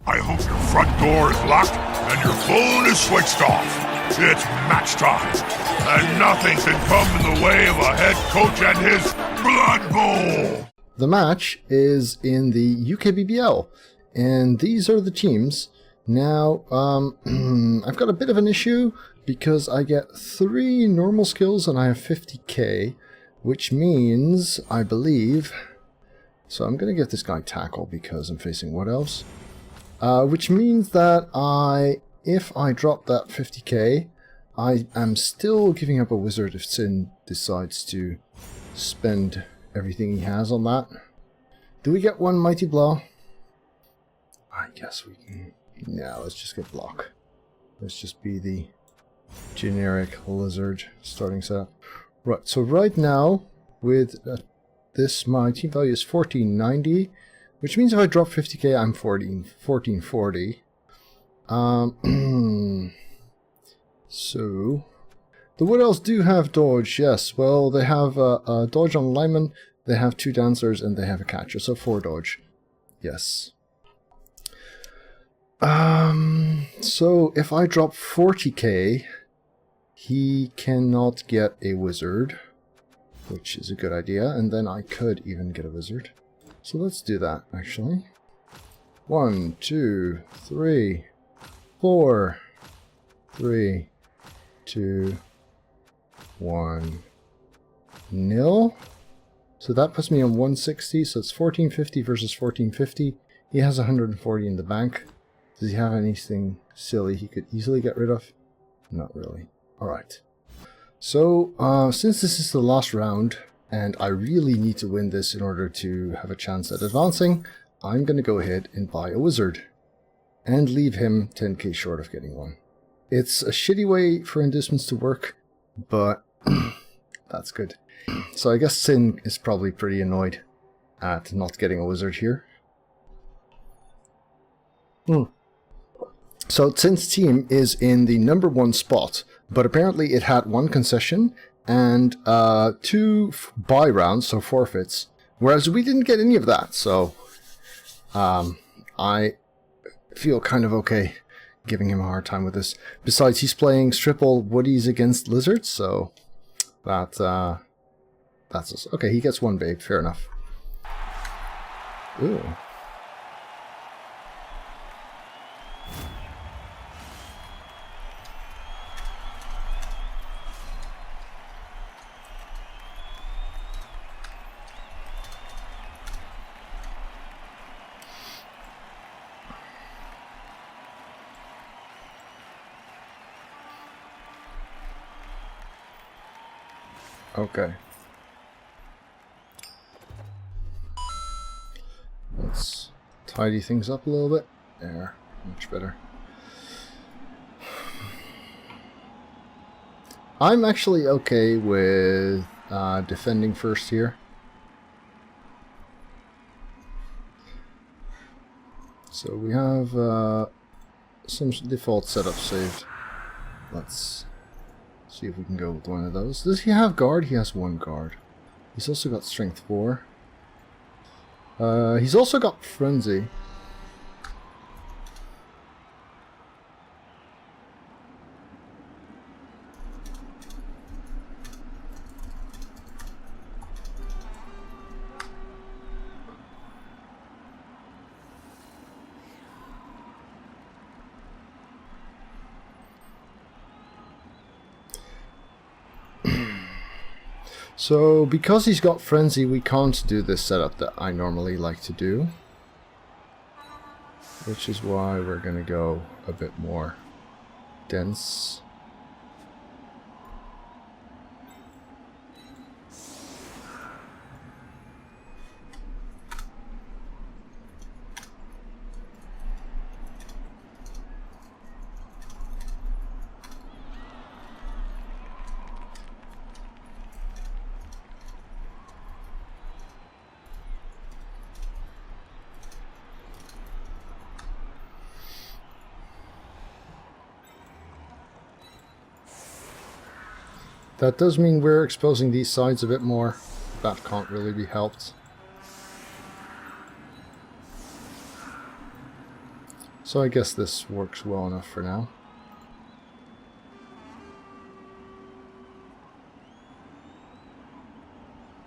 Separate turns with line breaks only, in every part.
I hope your front door is locked and your phone is switched off. It's match time, and nothing can come in the way of a head coach and his Blood Bowl.
The match is in the UKBBL, and these are the teams. Now, I've got a bit of an issue because I get 3 normal skills and I have 50k, which means, I believe... So I'm going to get this guy tackle because I'm facing Wood Elves. Which means that if I drop that 50k, I am still giving up a wizard if Thsin decides to spend everything he has on that. Do we get 1 mighty blow? I guess we can... Yeah, let's just get block. Let's just be the generic lizard starting setup. Right, so right now, with this, my team value is 1490, which means if I drop 50k, I'm 1440. So, the Wood Elves do have dodge, yes. Well, they have a dodge on lineman, they have 2 dancers, and they have a catcher, so 4 dodge. Yes. So if I drop 40k, he cannot get a wizard, which is a good idea, and then I could even get a wizard. So let's do that, actually. 1, 2, 3, 4, 3, 2, 1, 0. So that puts me on 160, so it's 1450 versus 1450. He has 140 in the bank. Does he have anything silly he could easily get rid of? Not really. Alright. So, since this is the last round, and I really need to win this in order to have a chance at advancing, I'm going to go ahead and buy a wizard. And leave him 10k short of getting one. It's a shitty way for inducements to work, but that's good. So I guess Thsin is probably pretty annoyed at not getting a wizard here. So Thsin's team is in the number 1 spot, but apparently it had 1 concession and 2 bye rounds, so forfeits, whereas we didn't get any of that, so I feel kind of okay giving him a hard time with this. Besides, he's playing triple woodies against lizards, so that's okay. He gets 1 babe, fair enough. Ooh. Okay. Let's tidy things up a little bit. There, much better. I'm actually okay with defending first here. So we have some default setup saved. Let's see if we can go with one of those. Does he have guard? He has 1 guard. He's also got strength 4. He's also got frenzy. So, because he's got Frenzy, we can't do this setup that I normally like to do. Which is why we're going to go a bit more dense. That does mean we're exposing these sides a bit more. That can't really be helped. So I guess this works well enough for now.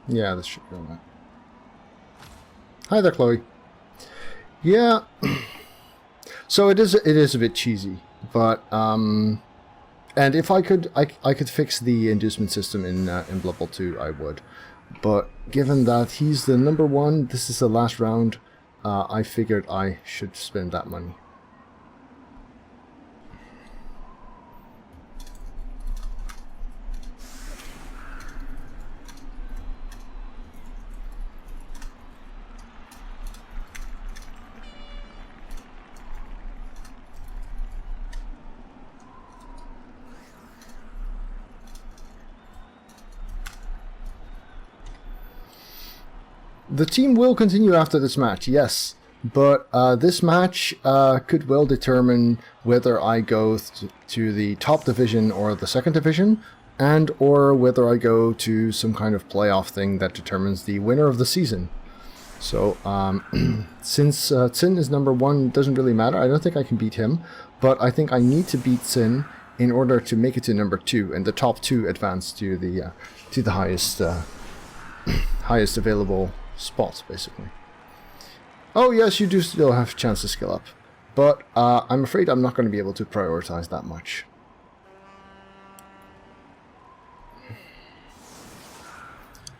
Yeah, this should go now. Hi there, Chloe. Yeah, so it is a bit cheesy, but and if I could fix the inducement system in Blood Bowl 2, I would. But given that he's the number one, this is the last round. I figured I should spend that money. The team will continue after this match, yes. But this match could well determine whether I go to the top division or the second division, and or whether I go to some kind of playoff thing that determines the winner of the season. So since Thsin is number one, it doesn't really matter. I don't think I can beat him, but I think I need to beat Thsin in order to make it to number two, and the top two advance to the highest highest available spot, basically. Oh yes, you do still have a chance to skill up, but I'm afraid I'm not going to be able to prioritize that much.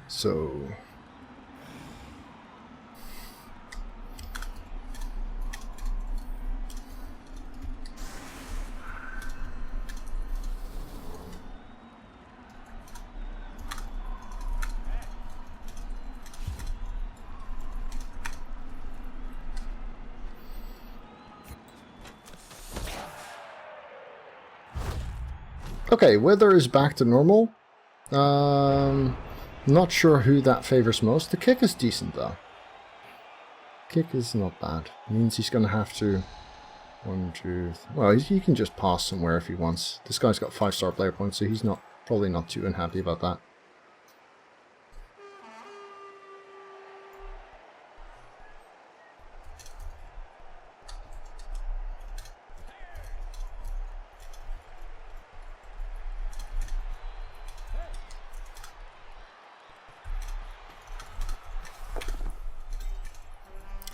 So okay, weather is back to normal. Not sure who that favors most. The kick is decent though. Kick is not bad. Means he's going to have to... Well, he can just pass somewhere if he wants. This guy's got 5-star player points, so he's probably not too unhappy about that.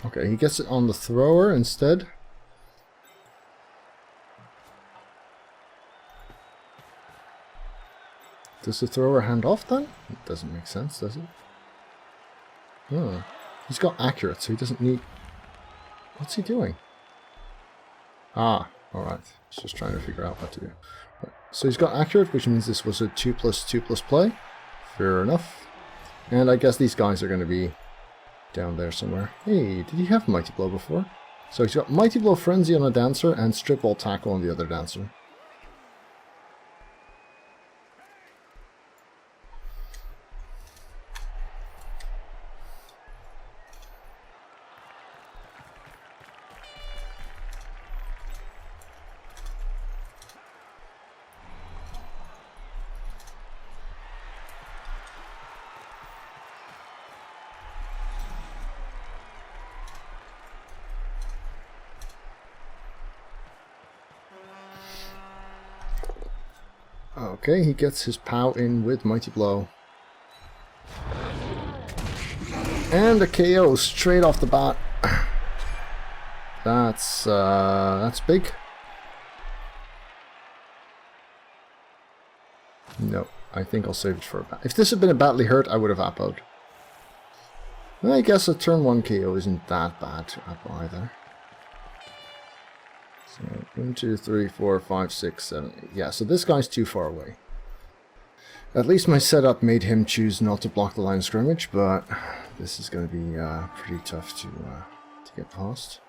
Okay, he gets it on the thrower instead. Does the thrower hand off then? It doesn't make sense, does it? Oh, he's got accurate, so he doesn't need... What's he doing? Ah, alright. He's just trying to figure out what to do. Right. So he's got accurate, which means this was a 2+2+ play. Fair enough. And I guess these guys are going to be down there somewhere. Hey, did he have Mighty Blow before? So he's got Mighty Blow Frenzy on a dancer and Strip Ball Tackle on the other dancer. Okay, he gets his POW in with Mighty Blow. And a KO straight off the bat. That's big. No, I think I'll save it for a bat. If this had been a badly hurt, I would have appoed. I guess a turn 1 KO isn't that bad to appo either. So 1, 2, 3, 4, 5, 6, 7, 8. Yeah, so this guy's too far away. At least my setup made him choose not to block the line of scrimmage, but this is going to be pretty tough to get past.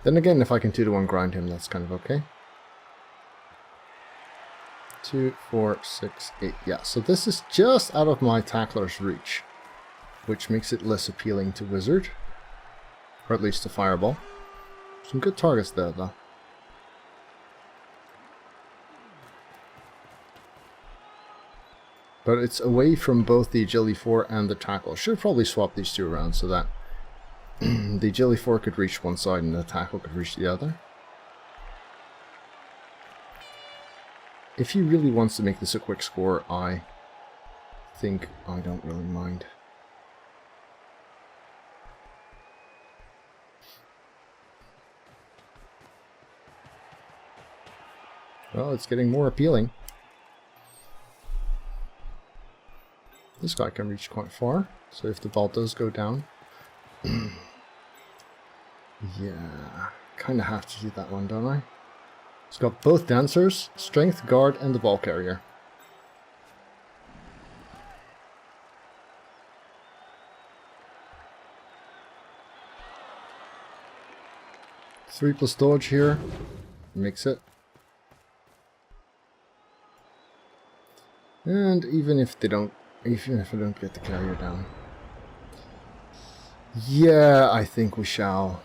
Then again, if I can 2-to-1 grind him, that's kind of okay. 2, 4, 6, 8. Yeah, so this is just out of my tackler's reach, which makes it less appealing to Wizard, or at least to Fireball. Some good targets there, though. But it's away from both the agility 4 and the tackle. Should probably swap these two around so that the agility 4 could reach one side and the tackle could reach the other. If he really wants to make this a quick score, I think I don't really mind. Well, it's getting more appealing. This guy can reach quite far, so if the ball does go down... yeah, kind of have to do that one, don't I? It's got both dancers, strength, guard, and the ball carrier. Three plus dodge here makes it. And even if I don't get the carrier down. Yeah, I think we shall.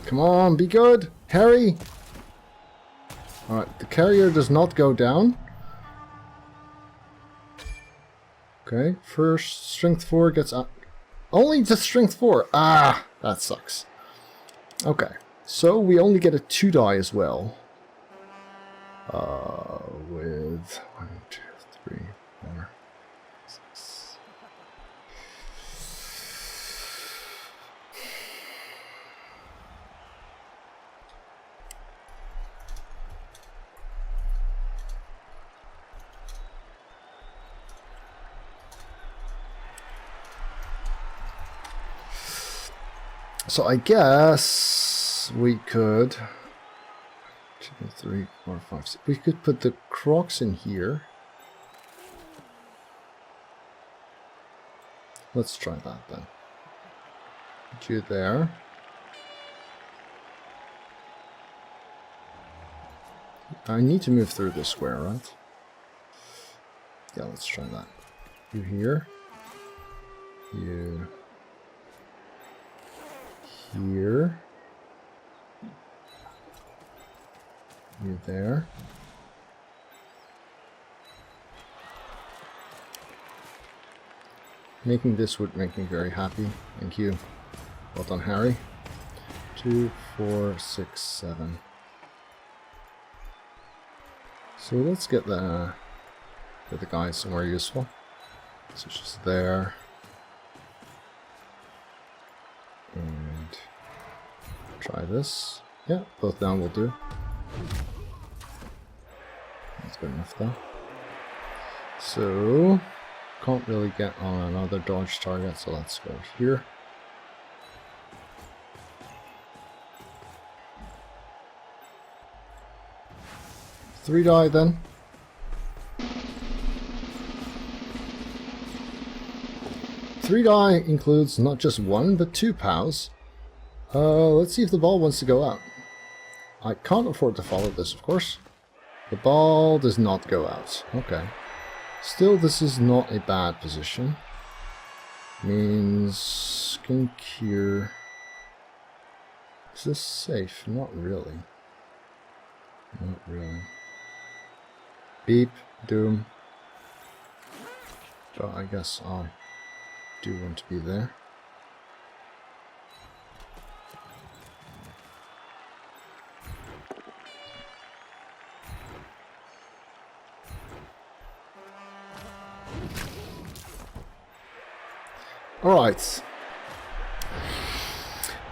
Come on, be good! Harry! Alright, the carrier does not go down. Okay, first strength 4 gets up. Only to strength 4! Ah, that sucks. Okay, so we only get a 2 die as well. With 1, 2, 3, 4, 6. So I guess we could 2, 3, 4, 5, 6. We could put the Crocs in here. Let's try that then. Put you there. I need to move through this square, right? Yeah, let's try that. You here. You here. You there. Making this would make me very happy. Thank you. Well done, Harry. 2, 4, 6, 7. So let's get the guy somewhere useful. So it's just there. And try this. Yeah, both down will do. That's good enough though. So can't really get on another dodge target, so let's go here. Three die then. Three die includes not just one, but 2 POWs. Let's see if the ball wants to go out. I can't afford to follow this, of course. The ball does not go out. Okay. Still, this is not a bad position. Means skink here. Is this safe? Not really. Not really. Beep. Doom. But I guess I do want to be there. Alright.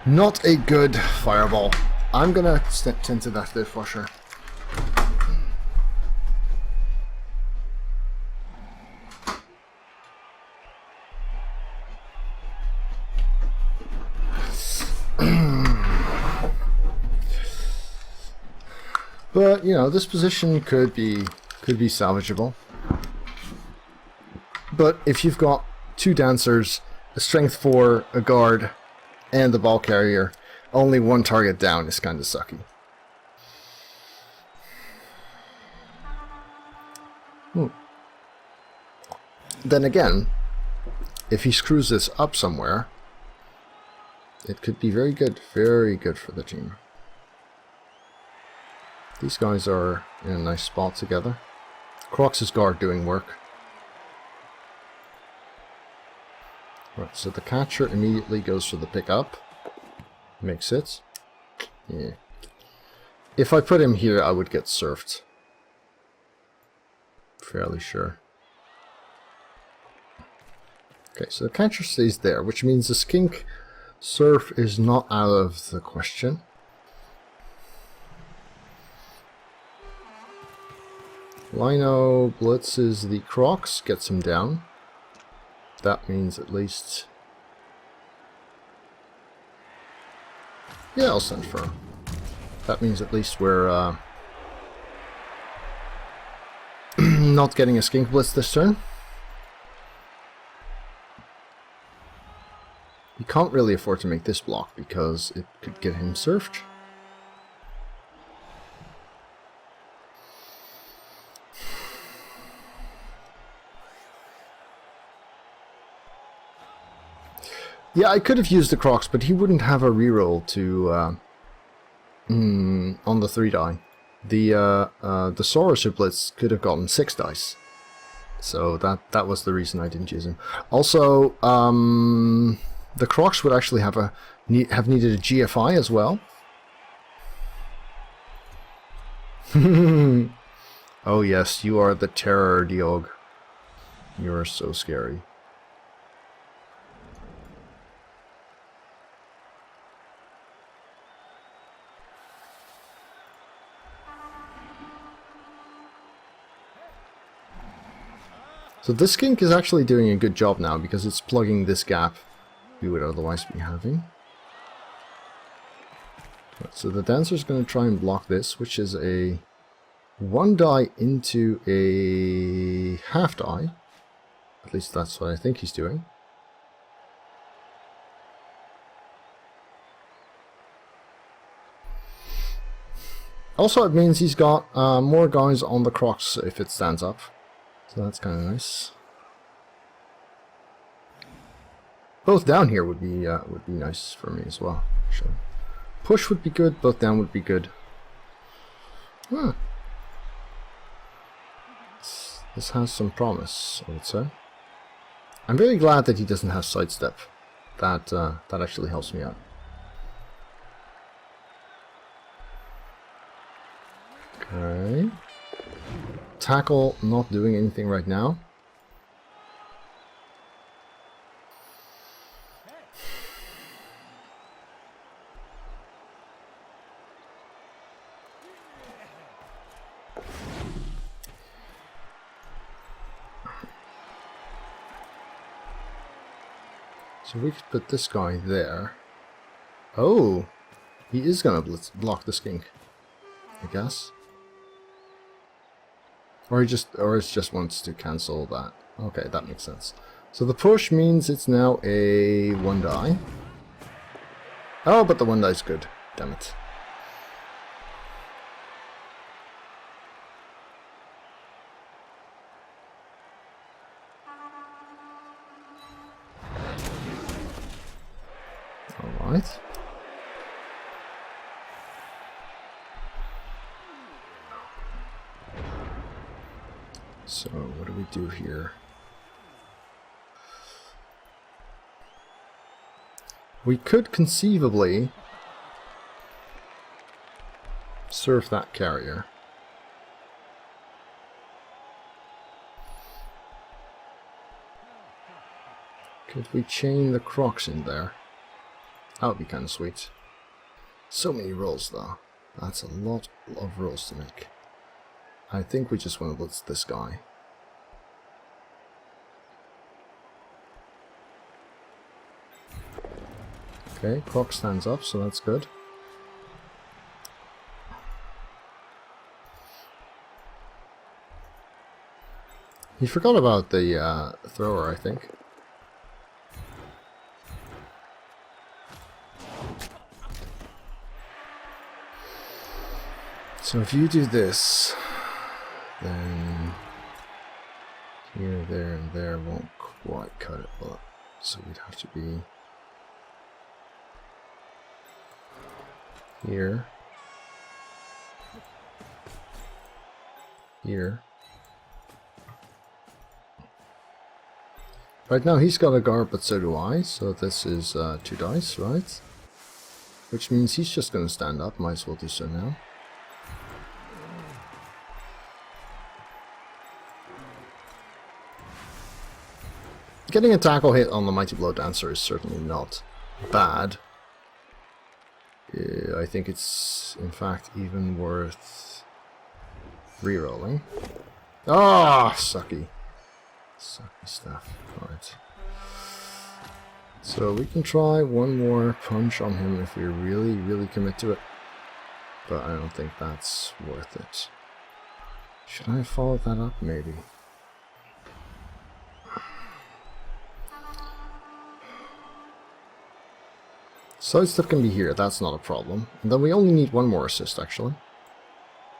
Not a good fireball. I'm gonna tend to that there for sure. But, you know, this position could be salvageable. But if you've got 2 dancers, a strength 4, a guard, and the ball carrier, only 1 target down is kind of sucky. Then again, if he screws this up somewhere, it could be very good for the team. These guys are in a nice spot together. Crocs' guard doing work. Right, so the catcher immediately goes for the pickup. Makes it. Yeah. If I put him here, I would get surfed. Fairly sure. Okay, so the catcher stays there, which means the skink surf is not out of the question. Lino blitzes the Crocs, gets him down. That means at least... Yeah, I'll send for him. That means at least we're not getting a skink blitz this turn. We can't really afford to make this block because it could get him surfed. Yeah, I could have used the Crocs, but he wouldn't have a reroll to on the 3 die. The Saurus Blitz could have gotten 6 dice, so that was the reason I didn't use him. Also, the Crocs would actually have needed a GFI as well. Oh yes, you are the terror, Diog. You are so scary. So this skink is actually doing a good job now because it's plugging this gap we would otherwise be having. Right, so the dancer's going to try and block this, which is a 1 die into a half die. At least that's what I think he's doing. Also, it means he's got more guys on the Crocs if it stands up. So that's kind of nice. Both down here would be nice for me as well. Actually, push would be good. Both down would be good. Huh. This has some promise, I would say. I'm very glad that he doesn't have sidestep. That actually helps me out. Okay. Tackle not doing anything right now. So we could put this guy there. Oh, he is gonna block the skink, I guess. Or he just wants to cancel that. Okay, that makes sense. So the push means it's now a 1 die. Oh, but the 1 die is good. Damn it. Alright. So, what do we do here? We could conceivably surf that carrier. Could we chain the Crocs in there? That would be kind of sweet. So many rolls though. That's a lot of rolls to make. I think we just want to blitz this guy. Okay, Croc stands up, so that's good. He forgot about the thrower, I think. So if you do this, then here, there, and there won't quite cut it, but so we'd have to be here, here, Right now he's got a guard, but so do I, so this is 2 dice, right? Which means he's just going to stand up, might as well do so now. Getting a tackle hit on the Mighty Blow Dancer is certainly not bad. I think it's, in fact, even worth rerolling. Ah, sucky. Sucky stuff. Alright. So we can try one more punch on him if we really, really commit to it. But I don't think that's worth it. Should I follow that up? Maybe. Sidestep can be here, that's not a problem. And then we only need one more assist, actually.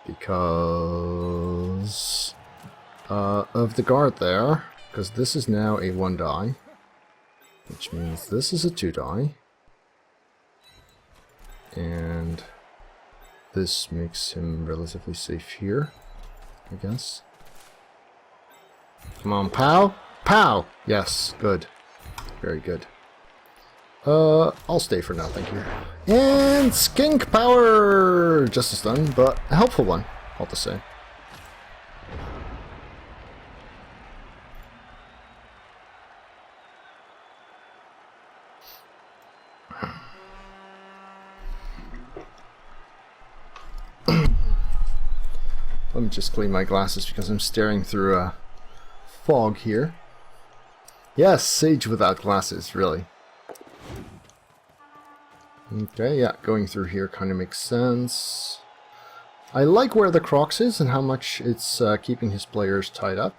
Because of the guard there. Because this is now a 1 die. Which means this is a 2 die. And this makes him relatively safe here, I guess. Come on, pow! Pow! Yes, good. Very good. I'll stay for now, thank you. And skink power! Just a stun, but a helpful one, all to say. Let me just clean my glasses because I'm staring through a fog here. Yes, Sage without glasses, really. Okay, yeah, going through here kind of makes sense. I like where the Crocs is and how much it's keeping his players tied up.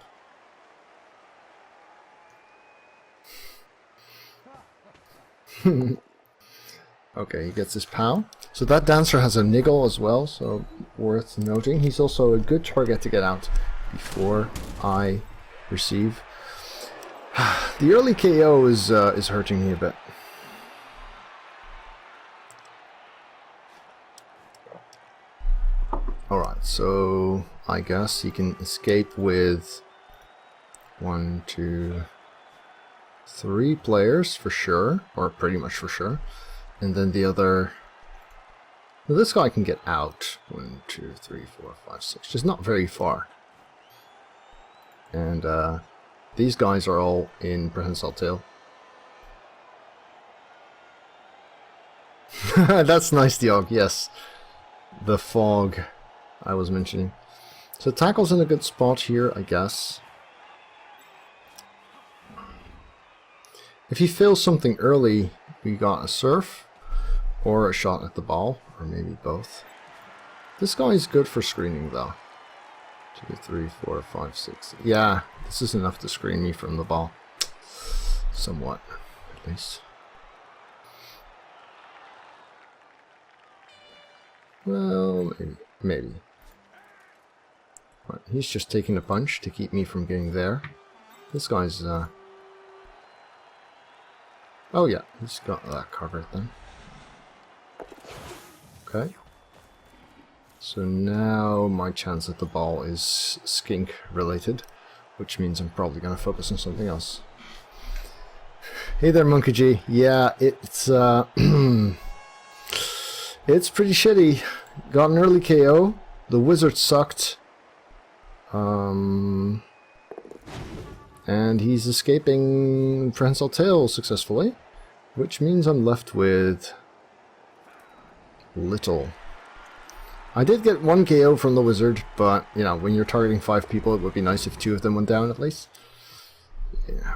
Okay, he gets his POW. So that Dancer has a niggle as well, so worth noting. He's also a good target to get out before I receive. The early KO is hurting me a bit. Alright, so I guess he can escape with 1, 2, 3 players for sure, or pretty much for sure. And then the other... Well, this guy can get out. 1, 2, 3, 4, 5, 6. Just not very far. And these guys are all in Prehensile Tail. That's nice, Diog, yes. The fog I was mentioning. So tackle's in a good spot here, I guess. If he fails something early, we got a surf, or a shot at the ball, or maybe both. This guy is good for screening though. 2, 3, 4, 5, 6. Yeah, this is enough to screen me from the ball. Somewhat, at least. Well, maybe. Right, he's just taking a punch to keep me from getting there. This guy's, oh yeah, he's got that covered then. Okay. So now my chance at the ball is skink related, which means I'm probably going to focus on something else. Hey there, Monkey G. Yeah, it's it's pretty shitty. Got an early KO. The wizard sucked. And he's escaping Prehensile Tail successfully, which means I'm left with little. I did get 1 KO from the wizard, but, you know, when you're targeting 5 people, it would be nice if 2 of them went down at least. Yeah.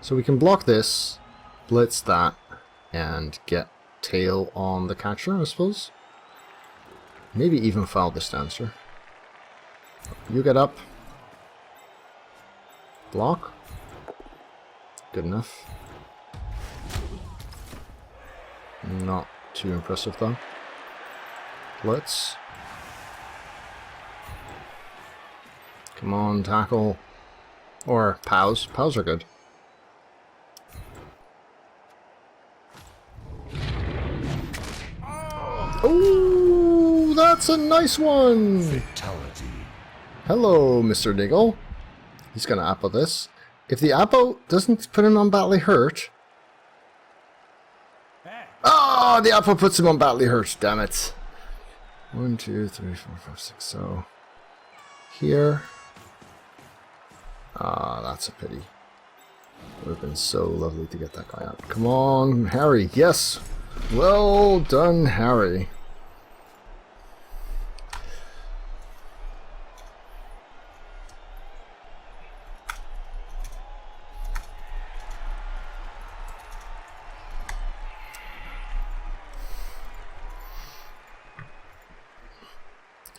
So we can block this, blitz that, and get tail on the catcher, I suppose. Maybe even foul this Dancer. You get up. Block. Good enough. Not too impressive though. Blitz. Come on, tackle. Or POWs. POWs are good. Oh, that's a nice one!
Fatality.
Hello, Mr. Niggle. He's gonna apple this. If the apple doesn't put him on badly hurt... Oh, the apple puts him on badly hurt, damn it. 1, 2, 3, 4, 5, 6, so... Here... Ah, that's a pity. It would have been so lovely to get that guy out. Come on, Harry, yes! Well done, Harry.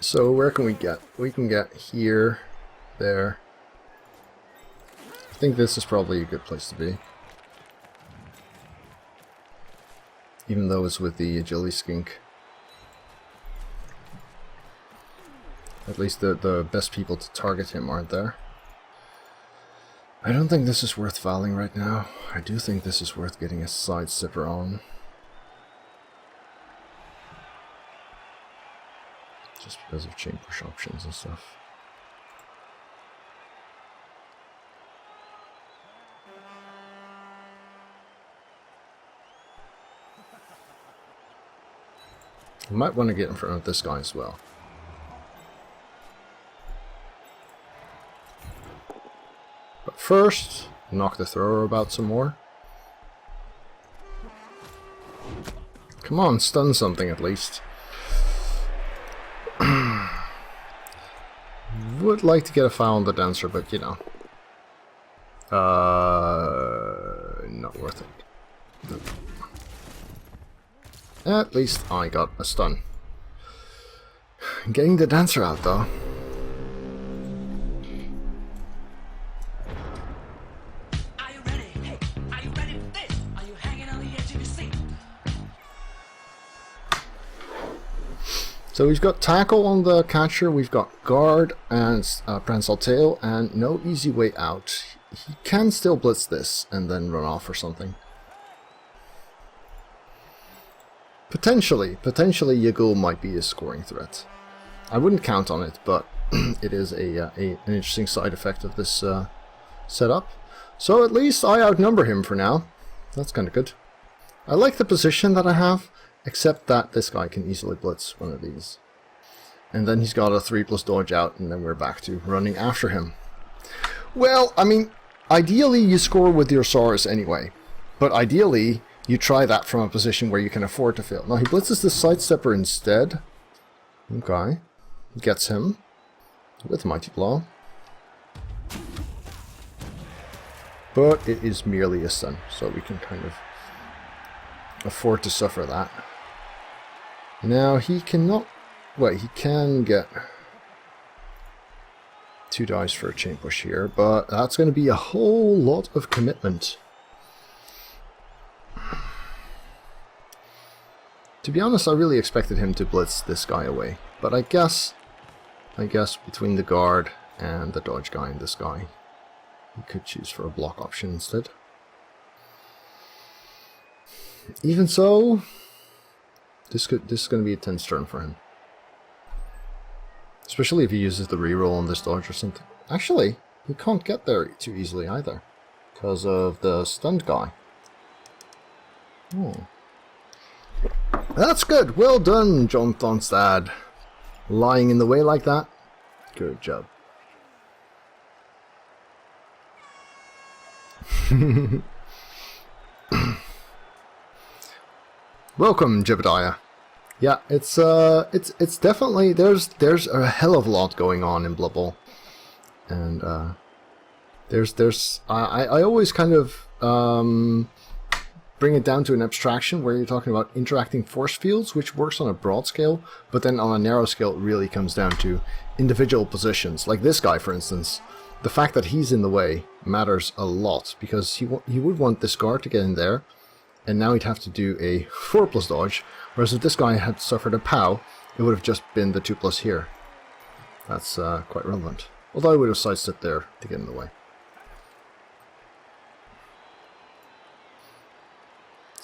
So where can we get? We can get here, there. I think this is probably a good place to be. Even though it's with the agility skink. At least the best people to target him aren't there. I don't think this is worth fouling right now. I do think this is worth getting a side stepper on. Just because of chain push options and stuff. I might want to get in front of this guy as well. But first, knock the thrower about some more. Come on, stun something at least. Would like to get a foul on the dancer, but you know. Not worth it. No. At least I got a stun. Getting the dancer out though.
Are you ready? Hey, are you ready for this? Are you hanging on the edge of your seat?
So we've got tackle on the catcher, we've got guard and prehensile tail, and no easy way out. He can still blitz this and then run off or something. Potentially Yagul might be a scoring threat. I wouldn't count on it, but it is an interesting side effect of this setup. So at least I outnumber him for now. That's kind of good. I like the position that I have, except that this guy can easily blitz one of these. And then he's got a 3+ dodge out, and then we're back to running after him. Well, I mean, ideally you score with your Saurus anyway, but ideally you try that from a position where you can afford to fail. Now he blitzes the sidestepper instead. Okay. Gets him with Mighty Blow. But it is merely a stun, so we can kind of afford to suffer that. Now he cannot... Wait, he can get 2 dice for a chain push here, but that's going to be a whole lot of commitment. To be honest, I really expected him to blitz this guy away, but I guess between the guard and the dodge guy and this guy, he could choose for a block option instead. Even so, this is going to be a tense turn for him, especially if he uses the reroll on this dodge or something. Actually, he can't get there too easily either because of the stunned guy. Oh. That's good. Well done, John Thonstad. Lying in the way like that. Good job. Welcome, Jebediah. Yeah, it's definitely there's a hell of a lot going on in Blood Bowl, and I always kind of bring it down to an abstraction where you're talking about interacting force fields, which works on a broad scale, but then on a narrow scale it really comes down to individual positions. Like this guy, for instance, the fact that he's in the way matters a lot, because he would want this guard to get in there, and now he'd have to do a 4+ dodge, whereas if this guy had suffered a POW, it would have just been the 2+ here. That's quite relevant. Although I would have sidestepped there to get in the way.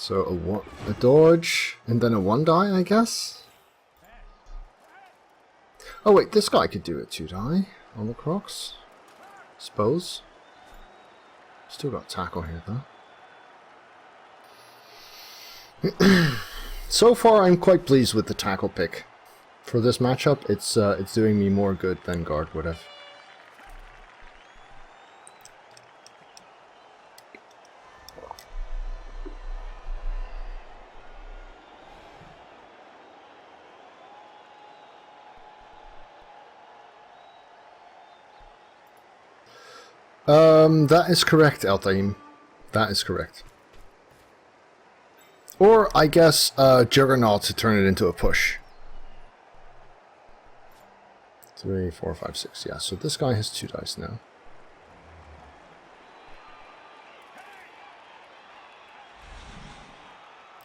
So a dodge, and then a 1-die, I guess? Oh wait, this guy could do a 2-die on the Crocs. Suppose. Still got tackle here though. So far I'm quite pleased with the tackle pick. For this matchup, it's doing me more good than guard would have. That is correct, Eltaim. That is correct. Or, I guess, Juggernaut to turn it into a push. 3, 4, 5, 6. Yeah, so this guy has 2 dice now.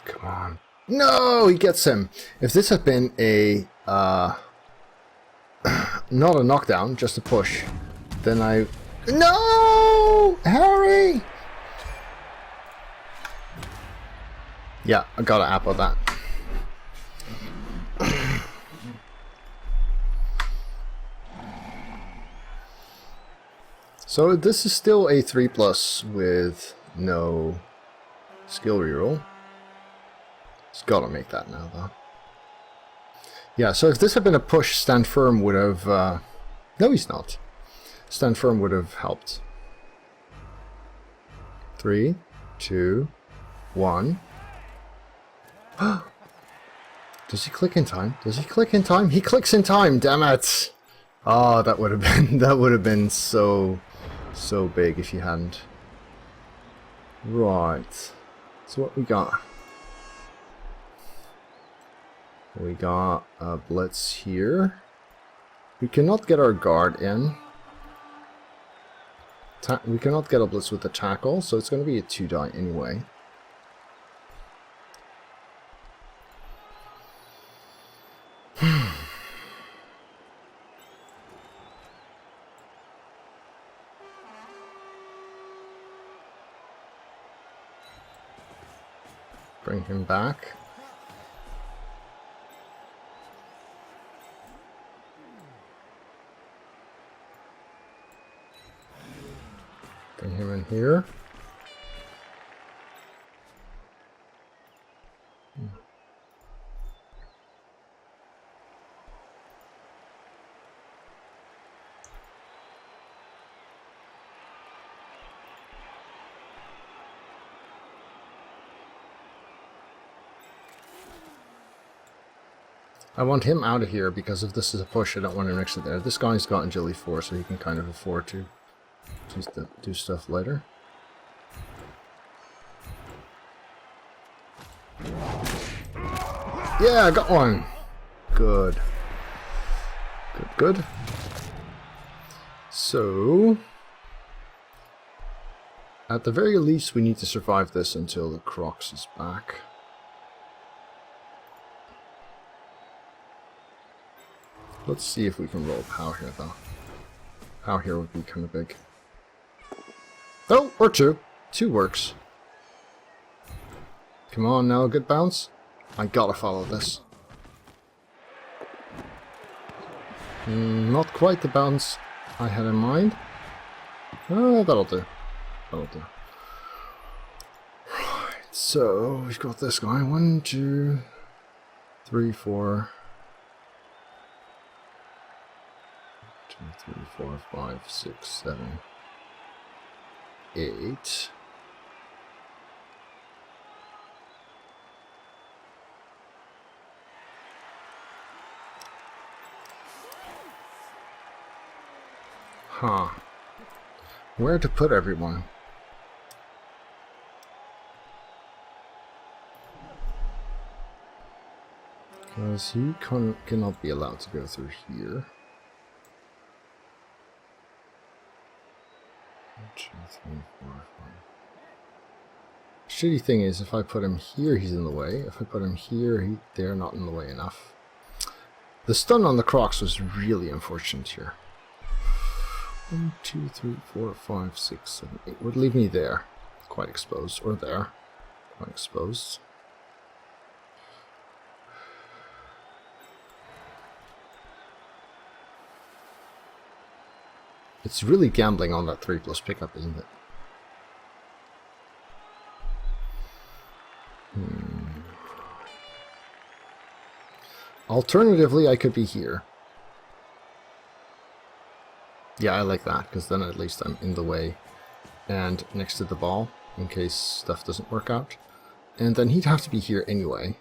Come on. No, he gets him. If this had been a, not a knockdown, just a push, then I... No! Harry! Yeah, I gotta apple that. So this is still a 3+ with no skill reroll. It's gotta make that now, though. Yeah, so if this had been a push, Stand Firm would have... No, he's not. Stand Firm would have helped. 3, 2, 1. Does he click in time? Does he click in time? He clicks in time, damn it! Oh, that would have been so big if you hadn't. Right. So what we got? We got a blitz here. We cannot get our guard in. We cannot get a blitz with the tackle, so it's going to be a 2-die anyway. Bring him back. Bring him in here. I want him out of here because if this is a push, I don't want him next to there. This guy's got agility 4, so he can kind of afford to do stuff later. Yeah, I got one. Good. Good. So, at the very least, we need to survive this until the Crocs is back. Let's see if we can roll POW here, though. POW here would be kind of big. Oh, or 2. 2 works. Come on now, a good bounce. I gotta follow this. Not quite the bounce I had in mind. That'll do. That'll do. Right, so we've got this guy. 1, 2, 3, 4. 2, 3, 4, 5, 6, 7, 8. Huh. Where to put everyone? Because he cannot be allowed to go through here. 2, 3, 4, 5. Shitty thing is, if I put him here, he's in the way. If I put him here, they're not in the way enough. The stun on the Crocs was really unfortunate here. 1, 2, 3, 4, 5, 6, 7, 8 would leave me there, quite exposed, or there. Unexposed. It's really gambling on that 3+ pickup, isn't it? Alternatively, I could be here. Yeah, I like that, because then at least I'm in the way and next to the ball, in case stuff doesn't work out. And then he'd have to be here anyway.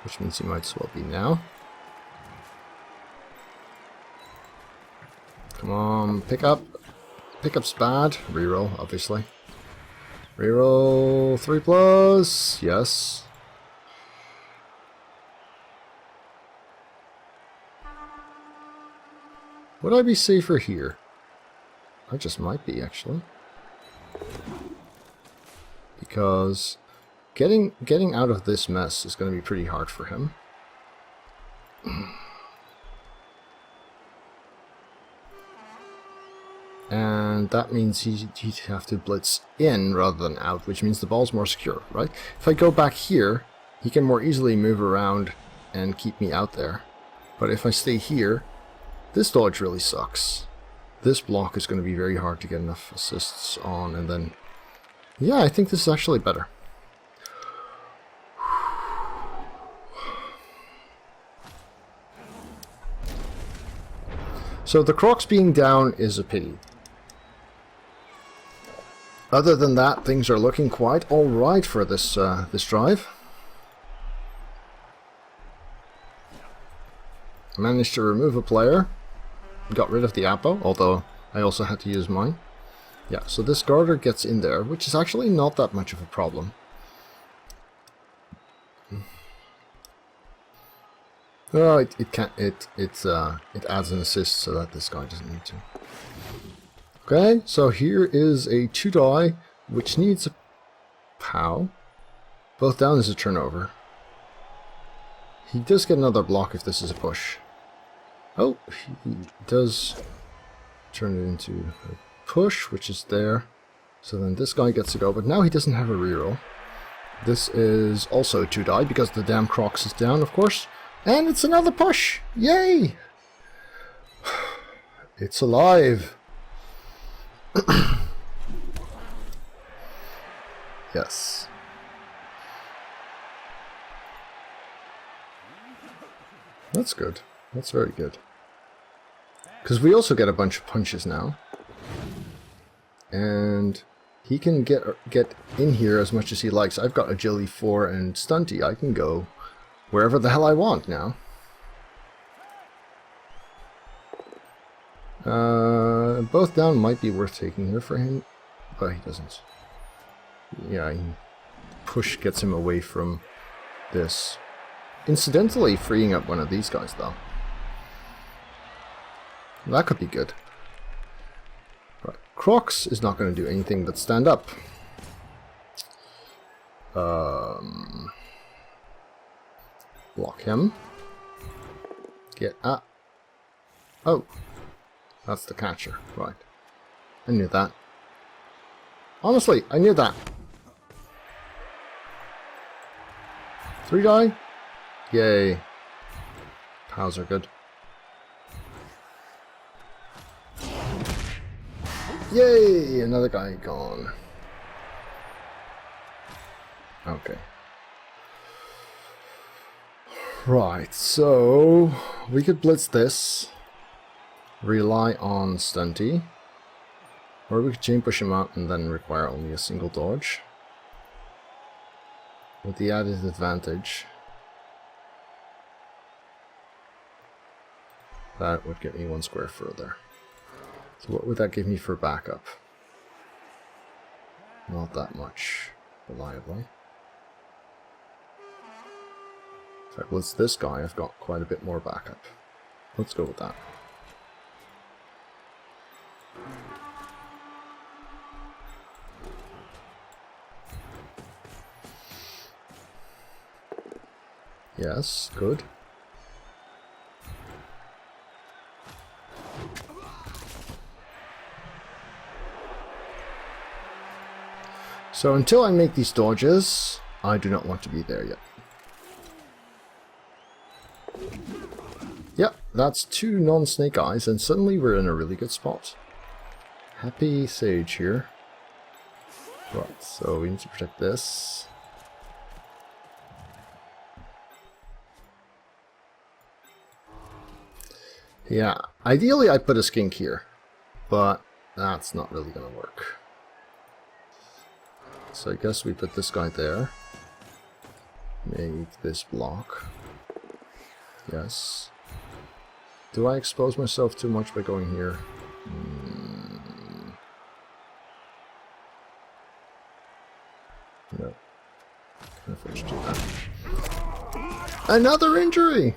Which means he might as well be now. Come on, pick up. Pickup's bad. Reroll, obviously. Reroll 3+. Yes. Would I be safer here? I just might be, actually. Because getting out of this mess is going to be pretty hard for him. And that means he'd have to blitz in rather than out, which means the ball's more secure, right? If I go back here, he can more easily move around and keep me out there. But if I stay here, this dodge really sucks. This block is going to be very hard to get enough assists on, and then... Yeah, I think this is actually better. So the Crocs being down is a pity. Other than that, things are looking quite alright for this this drive. Managed to remove a player. Got rid of the Apo, although I also had to use mine. Yeah, so this Garter gets in there, which is actually not that much of a problem. Oh, it adds an assist so that this guy doesn't need to. Okay, so here is a 2-die, which needs a POW. Both down is a turnover. He does get another block if this is a push. Oh, he does turn it into a push, which is there. So then this guy gets to go, but now he doesn't have a reroll. This is also a 2-die because the damn Crocs is down, of course. And it's another push! Yay! It's alive! Yes. That's good. That's very good. Because we also get a bunch of punches now. And he can get in here as much as he likes. I've got Agility 4 and Stunty. I can go wherever the hell I want now. Both down might be worth taking here for him, but he doesn't. Yeah, push gets him away from this. Incidentally, freeing up one of these guys, though. That could be good. Right, Crocs is not going to do anything but stand up. Block him. Get up. Oh. That's the catcher. Right. I knew that. Honestly, I knew that. 3-die? Yay. POWs are good. Yay! Another guy gone. Okay. Right, so we could blitz this. Rely on Stunty. Or we could chain push him out and then require only a single dodge. With the added advantage that would get me 1 square further. So what would that give me for backup? Not that much, reliably. If I blitz this guy, I've got quite a bit more backup. Let's go with that. Yes, good. So until I make these dodges, I do not want to be there yet. Yep, that's 2 non-snake eyes, and suddenly we're in a really good spot. Happy Sage here. Right, so we need to protect this. Yeah, ideally I put a skink here, but that's not really gonna work. So I guess we put this guy there. Make this block. Yes. Do I expose myself too much by going here? No. Can afford to do that. Another injury!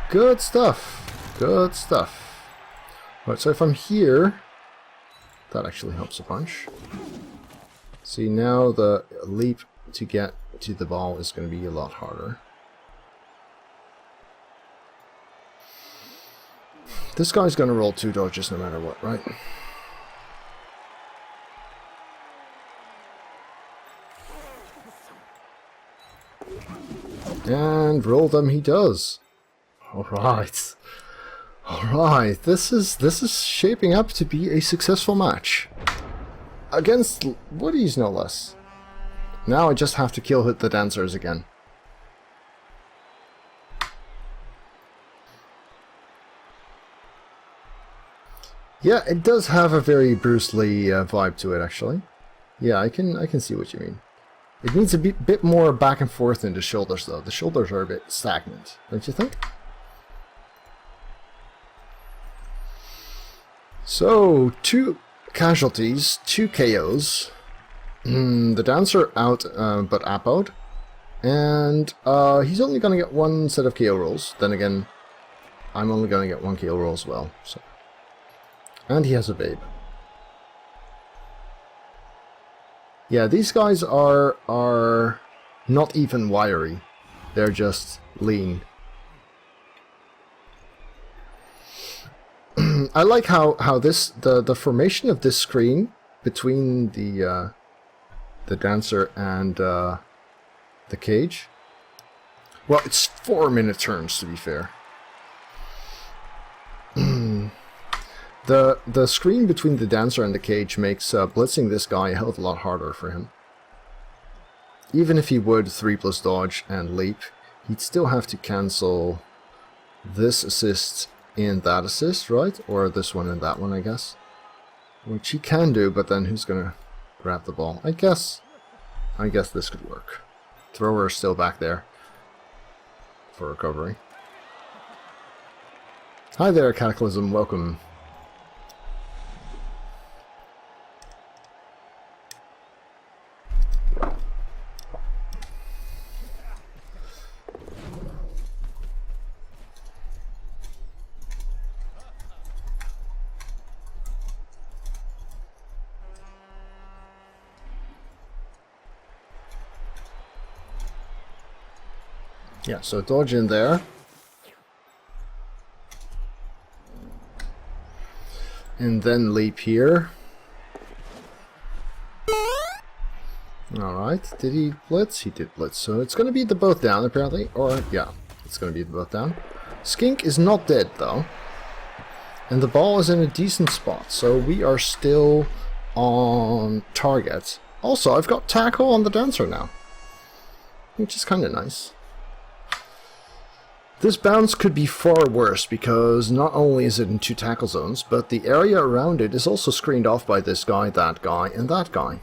Good stuff. Good stuff. Right, so if I'm here, that actually helps a bunch. See, now the leap to get to the ball is going to be a lot harder. This guy's going to roll 2 dodges no matter what, right? And roll them he does. Alright. Alright, this is shaping up to be a successful match. Against woodies, no less. Now I just have to kill the dancers again. Yeah, it does have a very Bruce Lee vibe to it, actually. Yeah, I can see what you mean. It needs a bit more back and forth in the shoulders, though. The shoulders are a bit stagnant, don't you think? So, 2 casualties, 2 KOs. The dancer out, but apoed. And he's only going to get 1 set of KO rolls. Then again, I'm only going to get 1 KO roll as well. So. And he has a babe. Yeah, these guys are not even wiry. They're just lean. I like how the formation of this screen between the dancer and the cage. Well, it's 4-minute turns, to be fair. The screen between the dancer and the cage makes blitzing this guy a hell of a lot harder for him. Even if he would 3+ dodge and leap, he'd still have to cancel this assist and that assist, right? Or this one and that one, I guess. Which he can do, but then who's gonna grab the ball? I guess this could work. Thrower is still back there for recovery. Hi there, Cataclysm, welcome. Yeah, so dodge in there. And then leap here. Alright, did he blitz? He did blitz. So it's going to be the both down, apparently. Or, yeah, it's going to be the both down. Skink is not dead, though. And the ball is in a decent spot, so we are still on target. Also, I've got tackle on the dancer now, which is kind of nice. This bounce could be far worse because not only is it in 2 tackle zones, but the area around it is also screened off by this guy, that guy, and that guy.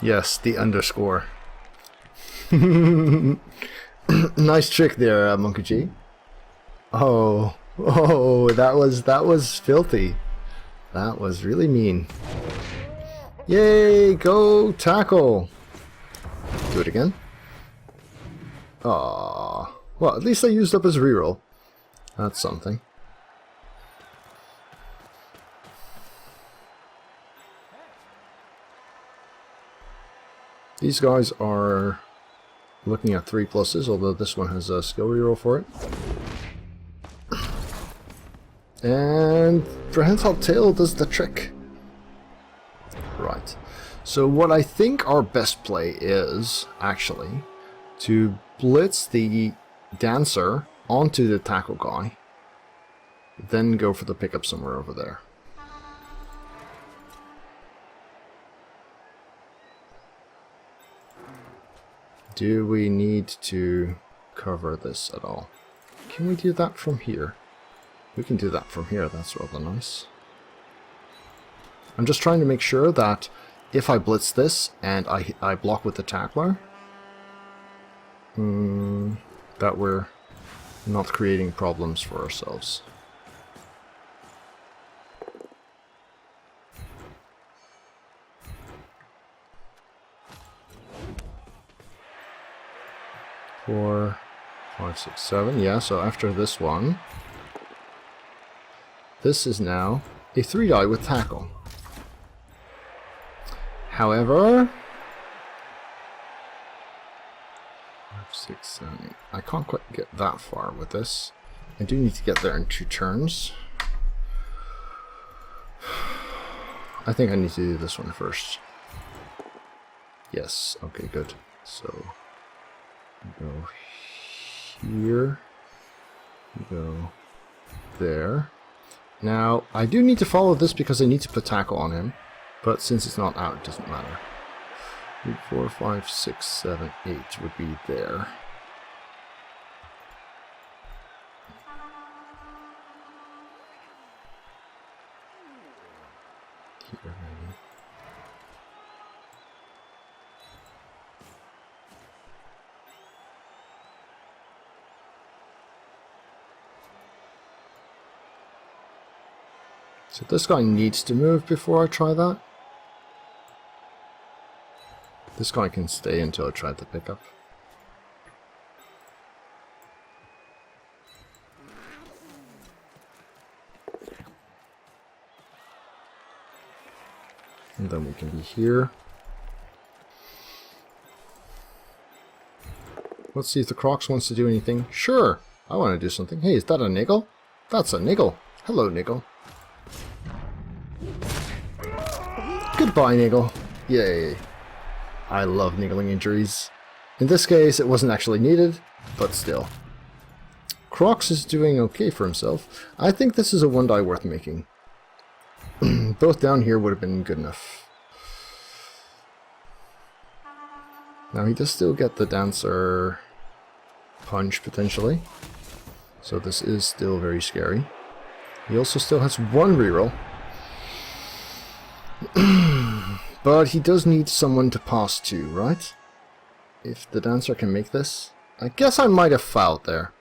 Yes, the underscore. Nice trick there, Monkey G. Oh, that was filthy. That was really mean. Yay, go tackle! Do it again. Aww. Well, at least I used up his reroll. That's something. These guys are looking at 3+s, although this one has a skill reroll for it. And Prehensile Tail does the trick. Right. So what I think our best play is, actually, to blitz the Dancer onto the tackle guy, then go for the pickup somewhere over there. Do we need to cover this at all? Can we do that from here? We can do that from here, that's rather nice. I'm just trying to make sure that if I blitz this and I block with the tackler, that we're not creating problems for ourselves. Four, 5, 6, 7. Yeah, so after this one, this is now a 3-die with tackle. However, 5, 6, 7, 8. I can't quite get that far with this. I do need to get there in 2 turns. I think I need to do this one first. Yes, okay, good. So, you go here, you go there. Now, I do need to follow this because I need to put tackle on him, but since it's not out, it doesn't matter. 3, 4, 5, 6, 7, 8 would be there. Here, maybe. So this guy needs to move before I try that. This guy can stay until I try to pick up. And then we can be here. Let's see if the Crocs wants to do anything. Sure, I want to do something. Hey, is that a niggle? That's a niggle. Hello, niggle. Goodbye, niggle. Yay. I love niggling injuries. In this case, it wasn't actually needed, but still. Crocs is doing okay for himself. I think this is a 1-die worth making. Both down here would have been good enough. Now he does still get the Dancer punch, potentially. So this is still very scary. He also still has 1 reroll. But he does need someone to pass to, right? If the Dancer can make this. I guess I might have fouled there.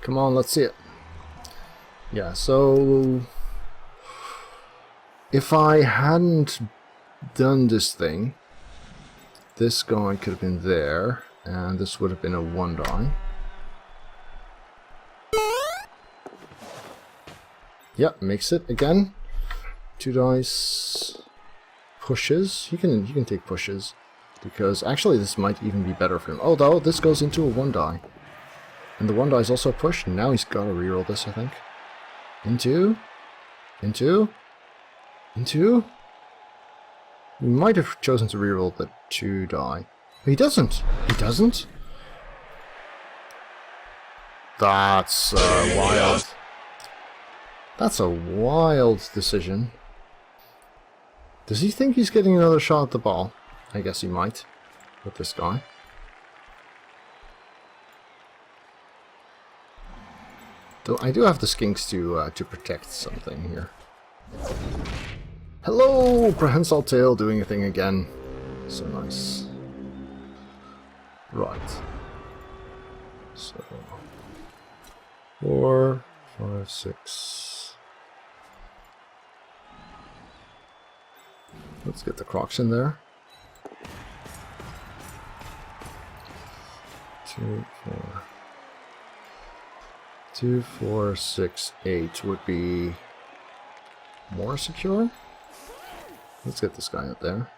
Come on, let's see it. Yeah, so if I hadn't done this thing, this guy could have been there, and this would have been a 1-die. Yep, makes it again. 2 dice. Pushes. You can take pushes, because actually this might even be better for him. Although this goes into a 1-die, and the 1-die is also a push. Now he's got to reroll this, I think. Into. He might have chosen to reroll the 2-die. He doesn't. That's wild. That's a wild decision. Does he think he's getting another shot at the ball? I guess he might, with this guy. Though I do have the skinks to protect something here. Hello, Prehensile Tail doing a thing again. So nice. Right. So 4, 5, 6. Let's get the Crocs in there. 2, 4. 2, 4, 6, 8 would be more secure. Let's get this guy up there.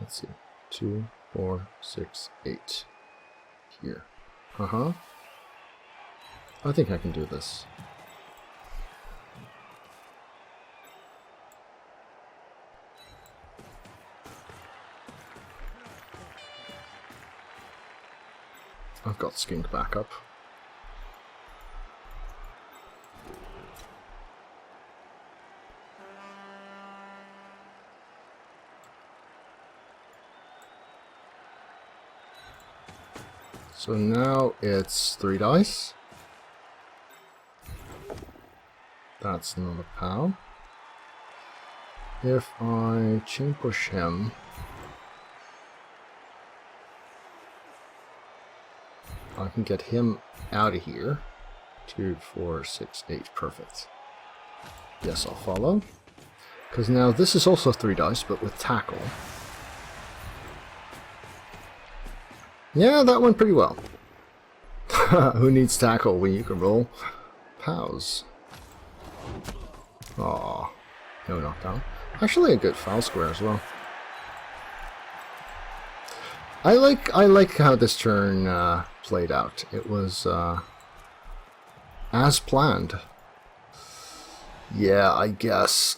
Let's see. 2, 4, 6, 8. Here. Uh-huh. I think I can do this. I've got Skink backup. So now it's 3 dice. That's not a POW. If I chain push him, I can get him out of here. 2, 4, 6, 8. Perfect. Yes, I'll follow. Because now this is also 3 dice, but with tackle. Yeah, that went pretty well. Who needs tackle when you can roll POWs? Aw, no knockdown. Actually, a good foul square as well. I like how this turn played out. It was as planned. Yeah, I guess.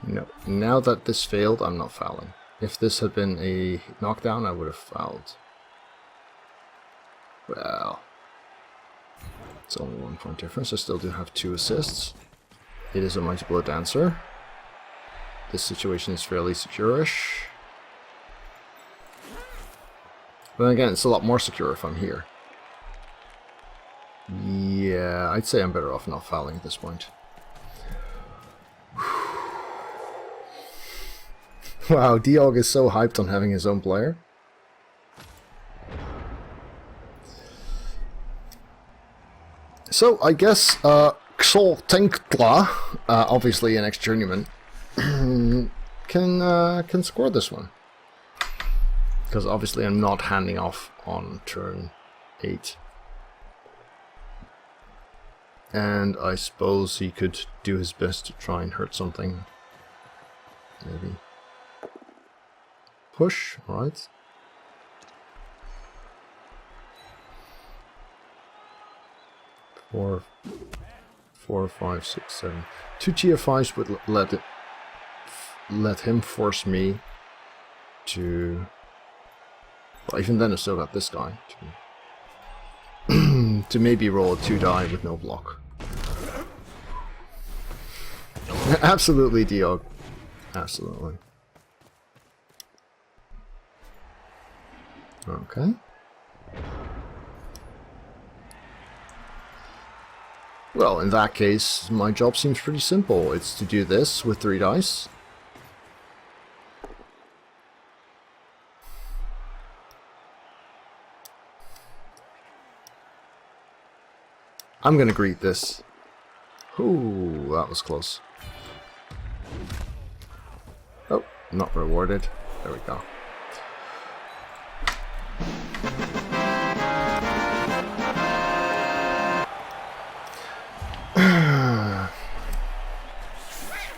No, now that this failed, I'm not fouling. If this had been a knockdown, I would have fouled. Well, it's only 1 point difference. I still do have 2 assists. It is a Mighty Blow Dancer. This situation is fairly secure-ish. But then again, it's a lot more secure if I'm here. Yeah, I'd say I'm better off not fouling at this point. Wow, Diog is so hyped on having his own player. So, I guess, Xol Tenkla, obviously an ex-journeyman, can score this one. Because obviously I'm not handing off on turn 8. And I suppose he could do his best to try and hurt something. Maybe. Push, alright. Four, 5, 6, 7. 2 GF5s would let him force me to. Well, even then I still got this guy to maybe roll a 2 die with no block. Absolutely, Diog. Absolutely. Okay. Well, in that case, my job seems pretty simple. It's to do this with 3 dice. I'm gonna greet this. Ooh, that was close. Oh, not rewarded. There we go.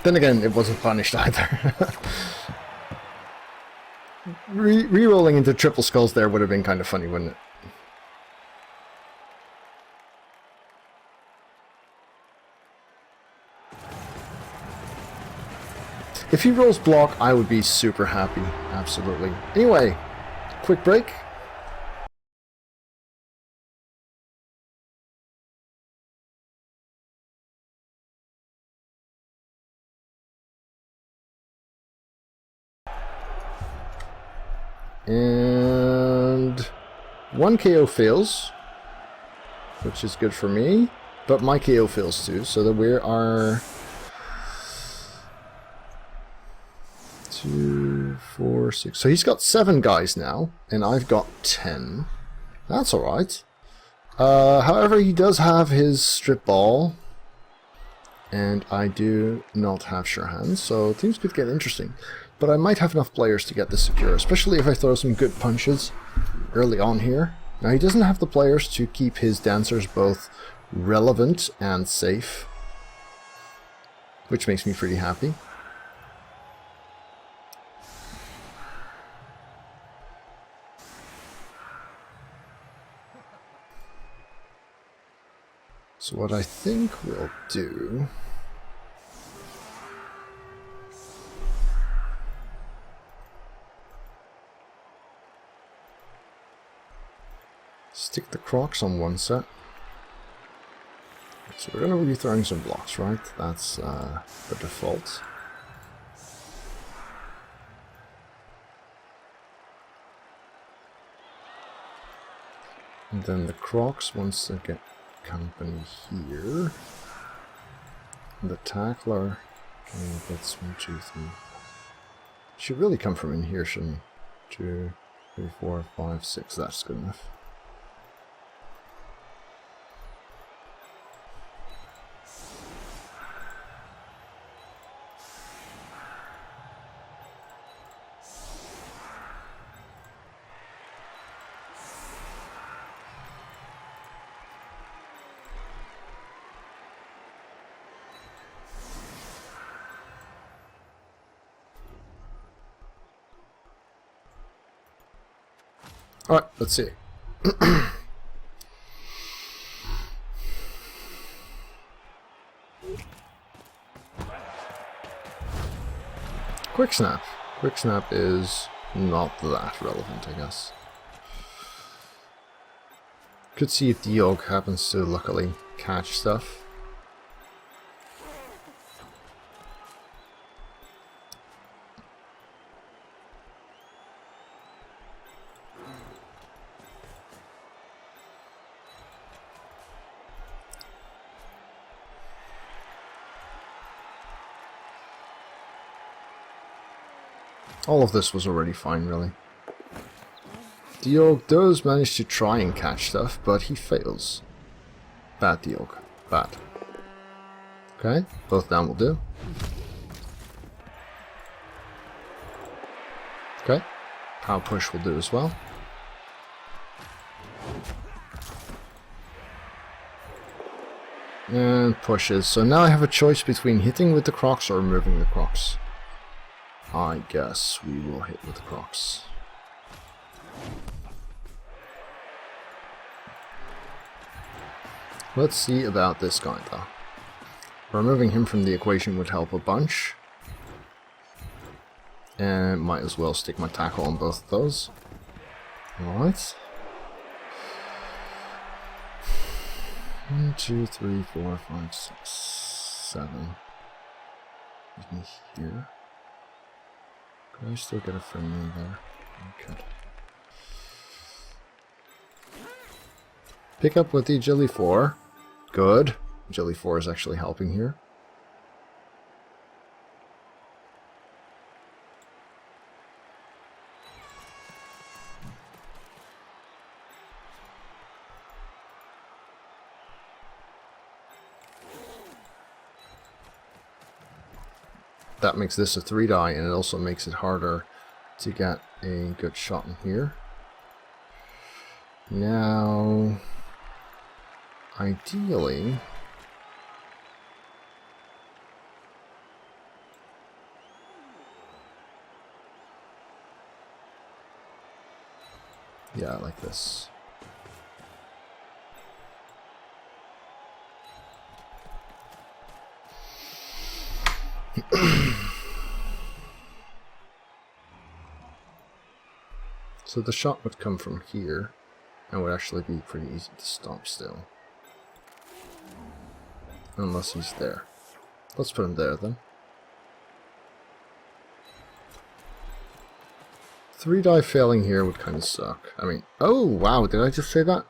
Then again, it wasn't punished either. Re-rolling into triple skulls there would have been kind of funny, wouldn't it? If he rolls block, I would be super happy. Absolutely. Anyway, quick break. And 1 KO fails, which is good for me, but my KO fails too, so that we are 2, 4, 6. So he's got 7 guys now, and I've got 10. That's alright. However, he does have his strip ball, and I do not have sure hands, so things could get interesting. But I might have enough players to get this secure, especially if I throw some good punches early on here. Now, he doesn't have the players to keep his dancers both relevant and safe. which makes me pretty happy. So what I think we'll do... stick the Crocs on one set. So we're going to be throwing some blocks, right? That's the default. And then the Crocs, once they get company here. And the Tackler, that's 1, 2, 3. Should really come from in here, shouldn't it? 2, 3, 4, 5, 6. That's good enough. Alright, let's see. Quick Snap. Quick Snap is not that relevant, I guess. Could see if Diog happens to luckily catch stuff. All of this was already fine, really. Diog does manage to try and catch stuff, but he fails. Bad Diog. Bad. Okay, both down will do. Okay, power push will do as well. And pushes. So now I have a choice between hitting with the Crocs or removing the Crocs. I guess we will hit with the Crocs. Let's see about this guy though. Removing him from the equation would help a bunch. And might as well stick my tackle on both of those. Alright. 1, 2, 3, 4, 5, 6, 7. Give me here. Can I still get a friendly there? Okay. Pick up with the Agility 4. Good. Agility 4 is actually helping here. That makes this a 3-die, and it also makes it harder to get a good shot in here. Now, ideally, yeah, like this. So the shot would come from here, and would actually be pretty easy to stop still. Unless he's there. Let's put him there then. 3-die failing here would kind of suck. I mean, oh wow, did I just say that?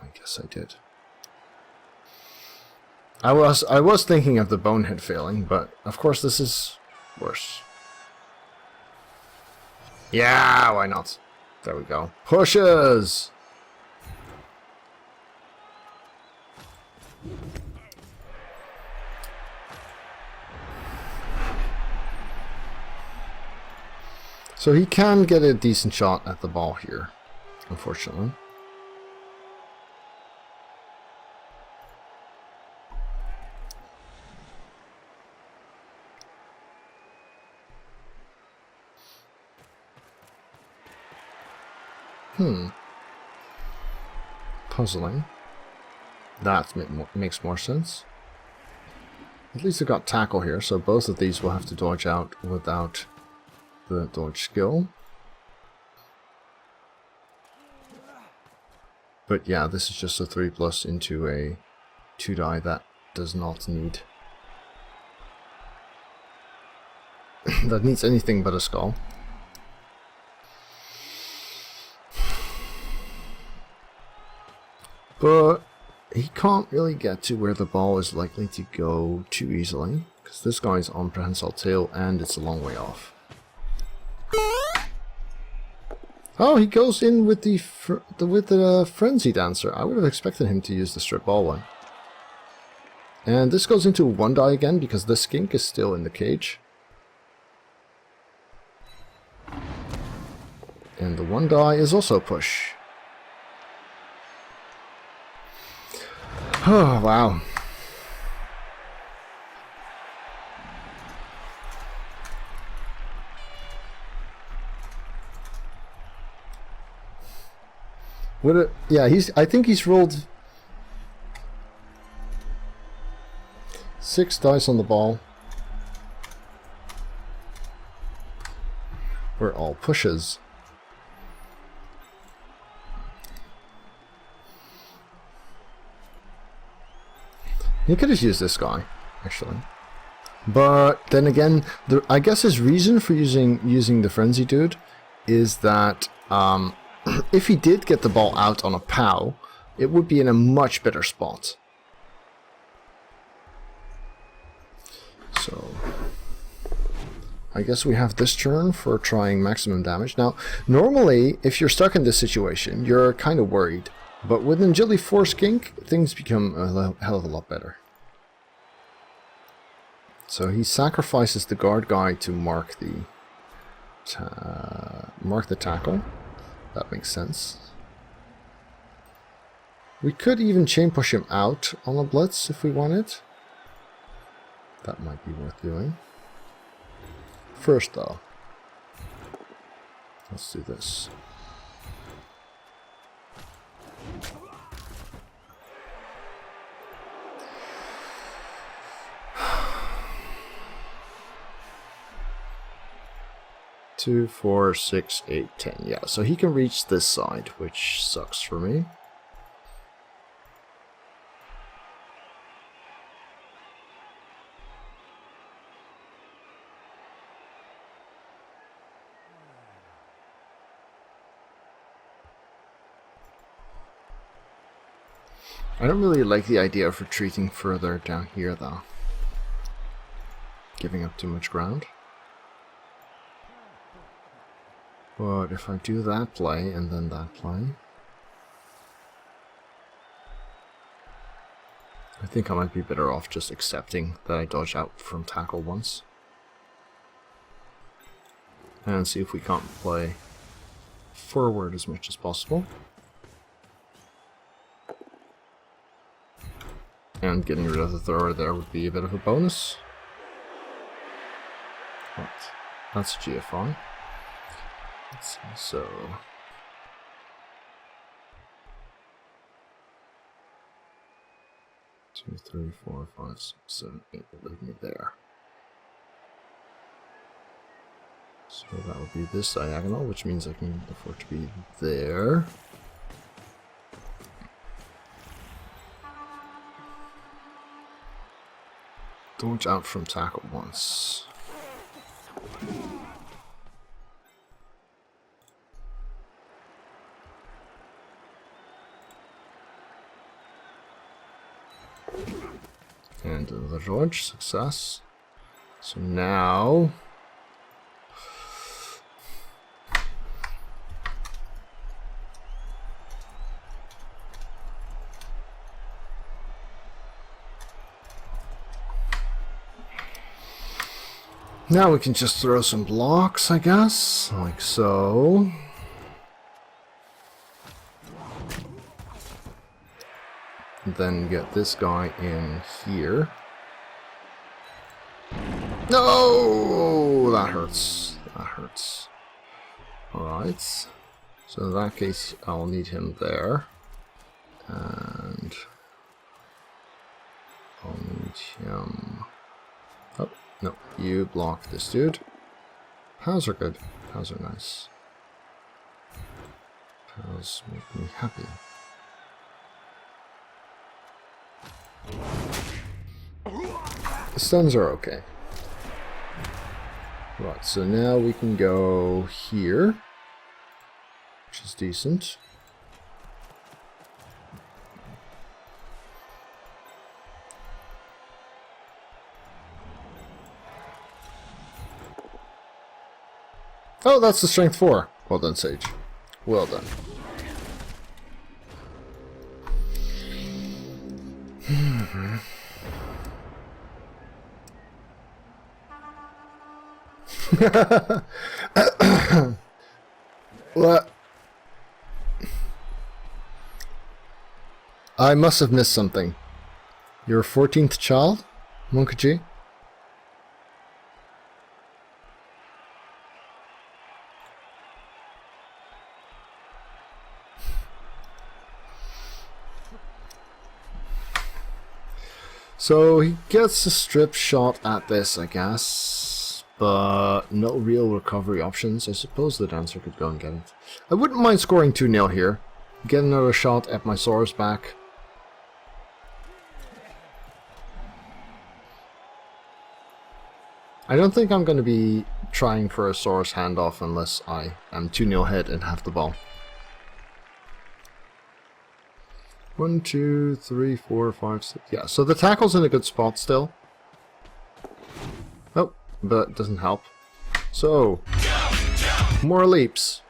I guess I did. I was thinking of the bonehead failing, but of course this is worse. Yeah, why not? There we go. Pushes! So he can get a decent shot at the ball here, unfortunately. Puzzling. That makes more sense. At least I got tackle here, so both of these will have to dodge out without the dodge skill. But yeah, this is just a 3+ into a 2 die that does not need... that needs anything but a skull. But he can't really get to where the ball is likely to go too easily, because this guy's on prehensile tail and it's a long way off. Oh, he goes in with the frenzy dancer. I would have expected him to use the strip ball one. And this goes into 1 die again because the skink is still in the cage. And the 1 die is also push. Oh, wow. Yeah, I think he's rolled 6 dice on the ball. We're all pushes. He could have used this guy, actually. But then again, I guess his reason for using the frenzy dude is that if he did get the ball out on a POW, it would be in a much better spot. So I guess we have this turn for trying maximum damage. Now, normally, if you're stuck in this situation, you're kind of worried. But with Agility 4 skink, things become a hell of a lot better. So he sacrifices the guard guy to mark the tackle. That makes sense. We could even chain push him out on a blitz if we wanted. That might be worth doing. First though, let's do this. Two, 4, 6, 8, 10. Yeah, so he can reach this side, which sucks for me. I don't really like the idea of retreating further down here, though. Giving up too much ground. But if I do that play and then that play, I think I might be better off just accepting that I dodge out from tackle once. And see if we can't play forward as much as possible. And getting rid of the thrower there would be a bit of a bonus. But that's GFI. Let's see, so... Two, 3, 4, 5, 6, 7, 8 will leave me there. So that would be this diagonal, which means I can afford to be there. Dodge out from tackle once. And another dodge, success. So now... Now we can just throw some blocks, I guess, like so. And then get this guy in here. No! That hurts. That hurts. Alright. So in that case, I'll need him there. And I'll need him... Oh, no, you block this dude. Pows are good. Pows are nice. Pows make me happy. The stuns are okay. Right, so now we can go here, which is decent. Oh, that's the strength 4. Well done, Sage. Well done. What? I must have missed something. Your 14th child, Monkaji? So he gets a strip shot at this, I guess, but no real recovery options. I suppose the dancer could go and get it. I wouldn't mind scoring 2-0 here. Get another shot at my Sora's back. I don't think I'm going to be trying for a Sora's handoff unless I am 2-0 ahead and have the ball. 1, 2, 3, 4, 5, 6. Yeah, so the tackle's in a good spot still. Oh, but it doesn't help. So, more leaps.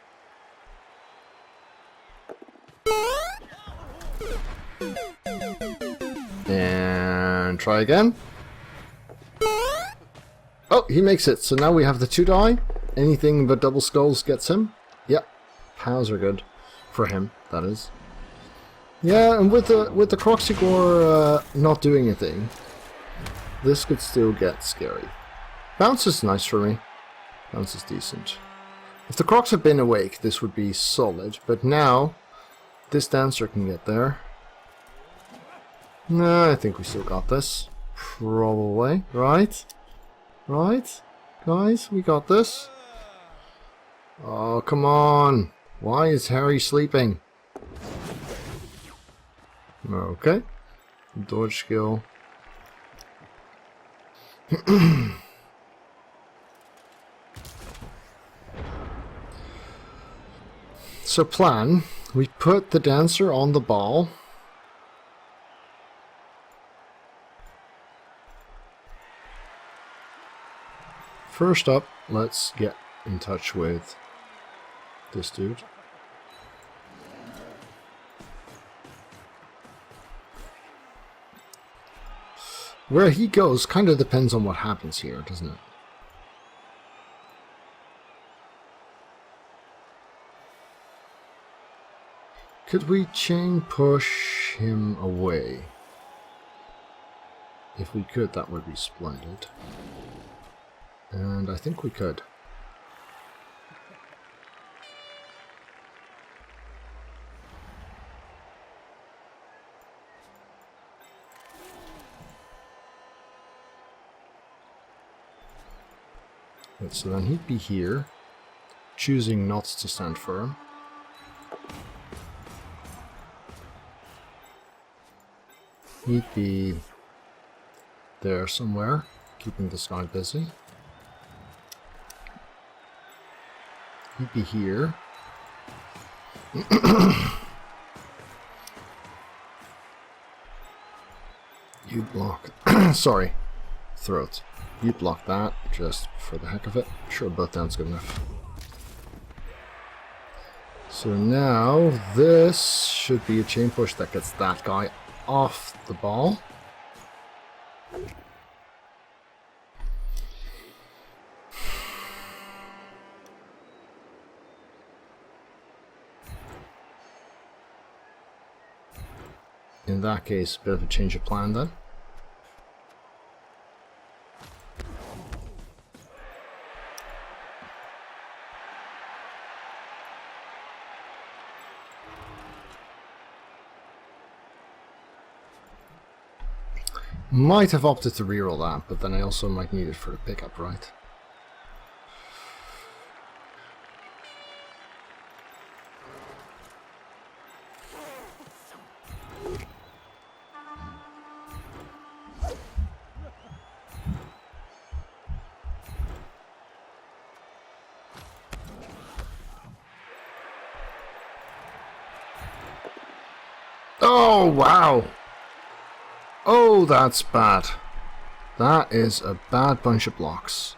And try again. Oh, he makes it. So now we have the 2 die. Anything but double skulls gets him. Yep, pows are good for him. That is. Yeah, and with the Croxigore not doing anything, this could still get scary. Bounce is nice for me. Bounce is decent. If the Crocs had been awake, this would be solid. But now, this dancer can get there. Nah, I think we still got this. Probably. Right? Right? Guys, we got this. Oh, come on. Why is Harry sleeping? Okay. Dodge skill. So plan, we put the dancer on the ball. First up, let's get in touch with this dude. Where he goes kind of depends on what happens here, doesn't it? Could we chain push him away? If we could, that would be splendid. And I think we could. Right, so then he'd be here, choosing not to stand firm. He'd be there somewhere, keeping this guy busy. He'd be here. You block. Sorry. Throat. You block that just for the heck of it. Sure, both down's good enough. So now this should be a chain push that gets that guy off the ball. In that case, a bit of a change of plan then. Might have opted to reroll that, but then I also might need it for the pickup, right? Oh, wow! Oh, that's bad. That is a bad bunch of blocks.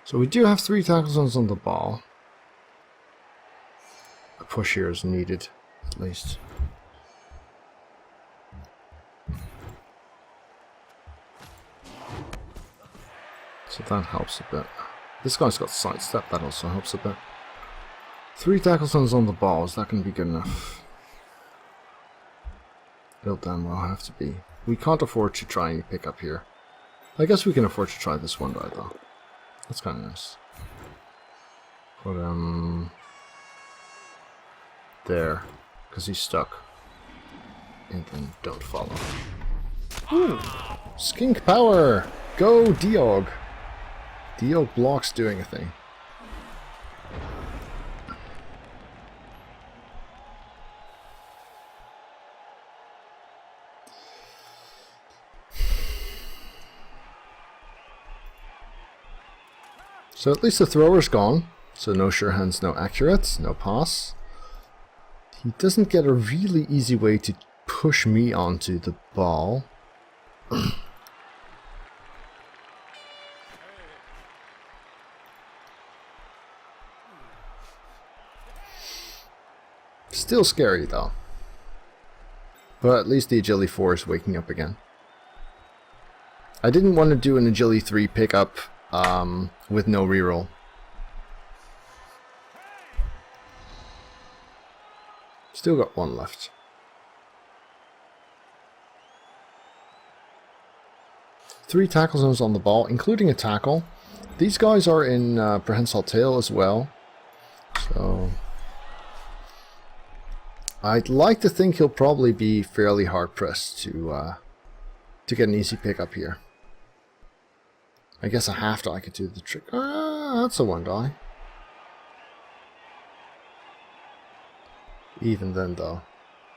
So we do have 3 tackle zones on the ball. A push here is needed, at least. So that helps a bit. This guy's got sidestep, that also helps a bit. 3 tackle zones on the ball, is that going to be good enough? It'll damn well have to be. We can't afford to try any pickup here. I guess we can afford to try this one die though. That's kind of nice. Put there, because he's stuck. And then don't follow. Ooh. Skink power! Go Diog! Diog blocks doing a thing. So at least the thrower's gone. So no sure hands, no accurate, no pass. He doesn't get a really easy way to push me onto the ball. Still scary though. But at least the agility 4 is waking up again. I didn't want to do an agility 3 pickup with no reroll. Still got 1 left. Three tackle zones on the ball, including a tackle. These guys are in prehensile tail as well. So I'd like to think he'll probably be fairly hard pressed to get an easy pickup here. I guess a half die could do the trick. That's a 1 die. Even then though,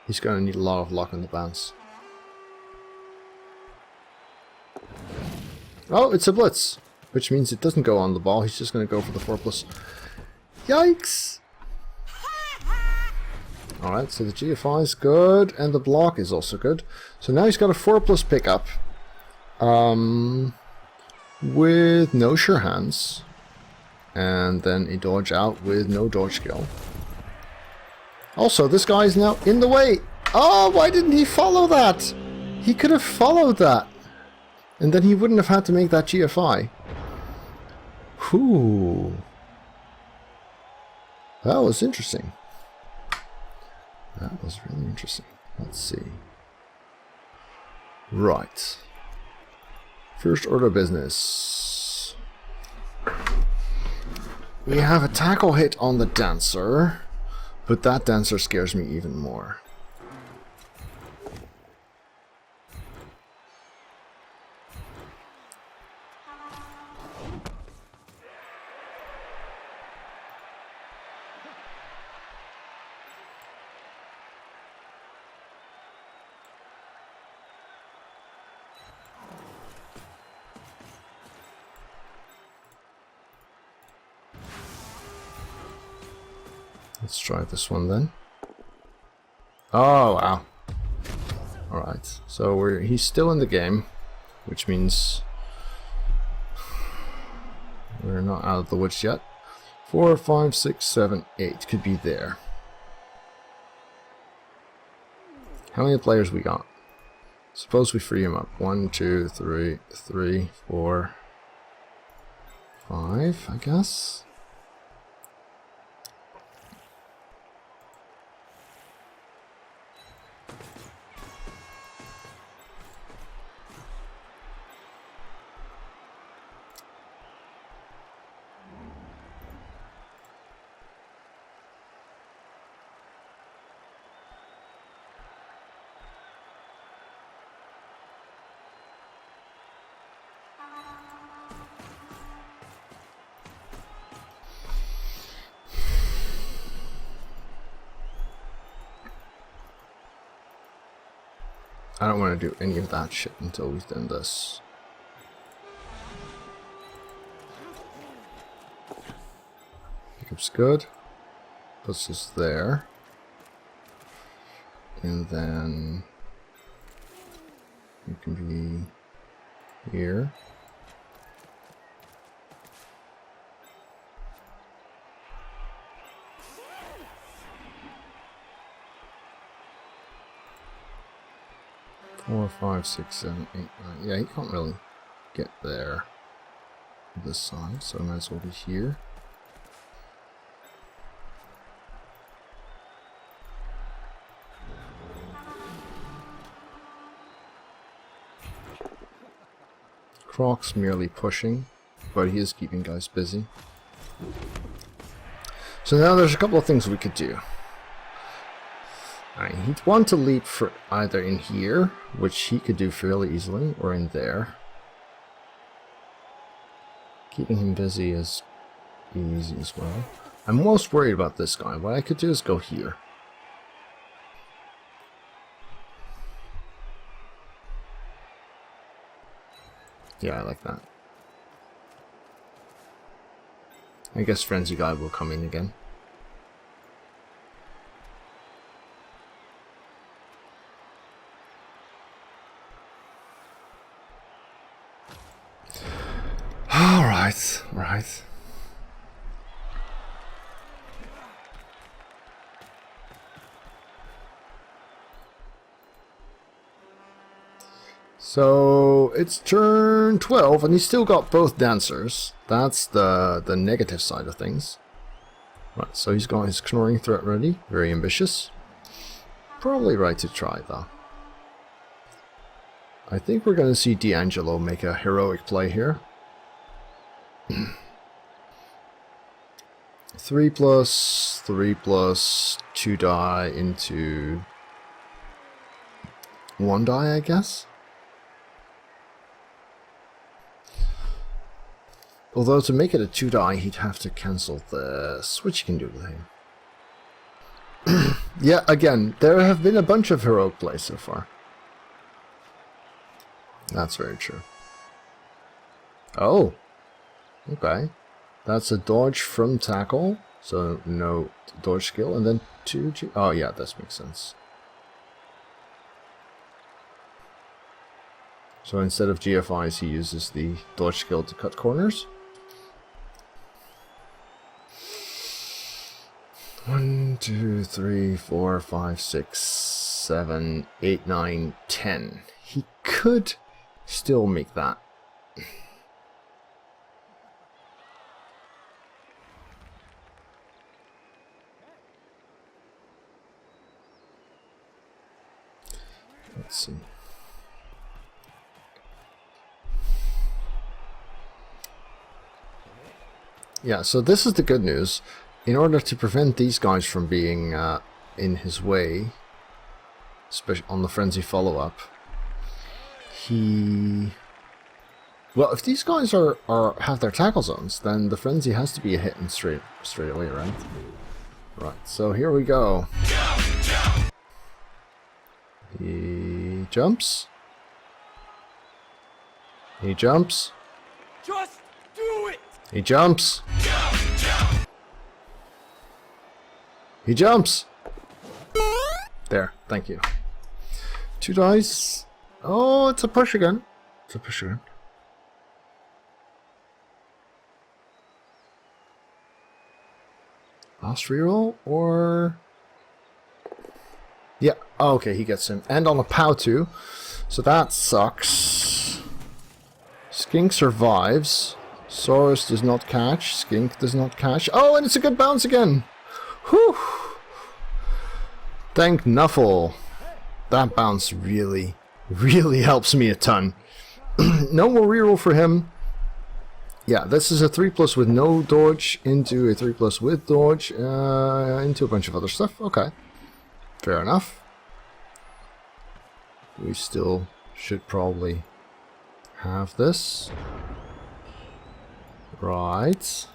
he's going to need a lot of luck on the bounce. Oh, it's a blitz, which means it doesn't go on the ball. He's just going to go for the 4+. Yikes! Alright, so the GFI is good, and the block is also good. So now he's got a 4+ pickup. With no sure hands. And then a dodge out with no dodge skill. Also, this guy is now in the way. Oh, why didn't he follow that? He could have followed that. And then he wouldn't have had to make that GFI. Whew. That was interesting. That was really interesting. Let's see. Right. First order of business. We have a tackle hit on the dancer, but that dancer scares me even more. Let's try this one then. Oh, wow. Alright, so he's still in the game, which means we're not out of the woods yet. 4, 5, 6, 7, 8 could be there. How many players we got? Suppose we free him up. 1, 2, 3, 3, 4, 5, I guess. I don't want to do any of that shit until we've done this. Pickup's good. Puts us there. And then you can be here. Four, 5, 6, 7, 8, 9. Yeah, he can't really get there this side, so I might as well be here. Croc's merely pushing, but he is keeping guys busy. So now there's a couple of things we could do. Alright, he'd want to leap for either in here, which he could do fairly easily, or in there. Keeping him busy is easy as well. I'm most worried about this guy. What I could do is go here. Yeah, I like that. I guess Frenzy Guy will come in again. Alright, right. So it's turn 12 and he's still got both dancers. That's the negative side of things. Right, so he's got his Snoring Threat ready. Very ambitious. Probably right to try though. I think we're going to see D'Angelo make a heroic play here. 3+3+2 die into 1 die, I guess. Although to make it a 2 die, he'd have to cancel this, which you can do with him. Yeah, again, there have been a bunch of heroic plays so far. That's very true. Oh, okay. That's a dodge from tackle, so no dodge skill, and then 2 G. Oh yeah, this makes sense. So instead of GFIs, he uses the dodge skill to cut corners. 1, 2, 3, 4, 5, 6, 7, 8, 9, 10. He could still make that. Let's see. Yeah, so this is the good news. In order to prevent these guys from being in his way, especially on the frenzy follow-up, well, if these guys have their tackle zones, then the frenzy has to be a hit and straight away, right? Right. So here we go. He jumps. He jumps.
Just do it!
He jumps. He jumps. There. Thank you. 2 dice. Oh, it's a push again. It's a push again. Last reroll or... Yeah, oh, okay, he gets him. And on a POW too. So that sucks. Skink survives. Saurus does not catch. Skink does not catch. Oh, and it's a good bounce again. Whew. Thank Nuffle. That bounce really helps me a ton. No more reroll for him. Yeah, this is a 3+ with no dodge into a 3+ with dodge into a bunch of other stuff. Okay. Fair enough. We still should probably have this. Right.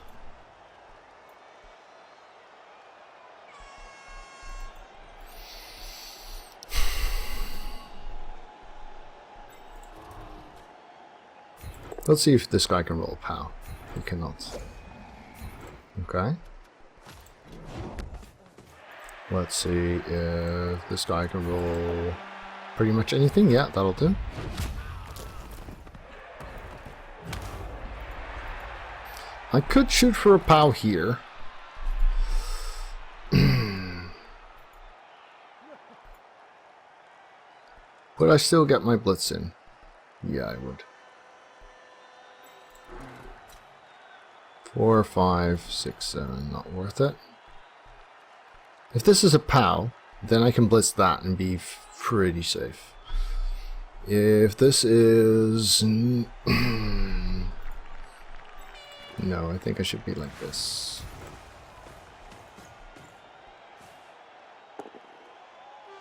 Let's see if this guy can roll a POW. He cannot. Okay. Let's see if this guy can roll pretty much anything. Yeah, that'll do. I could shoot for a POW here. Would I still get my blitz in? Yeah, I would. 4, 5, 6, 7, not worth it. If this is a POW, then I can blitz that and be pretty safe. If this is... No, I think I should be like this.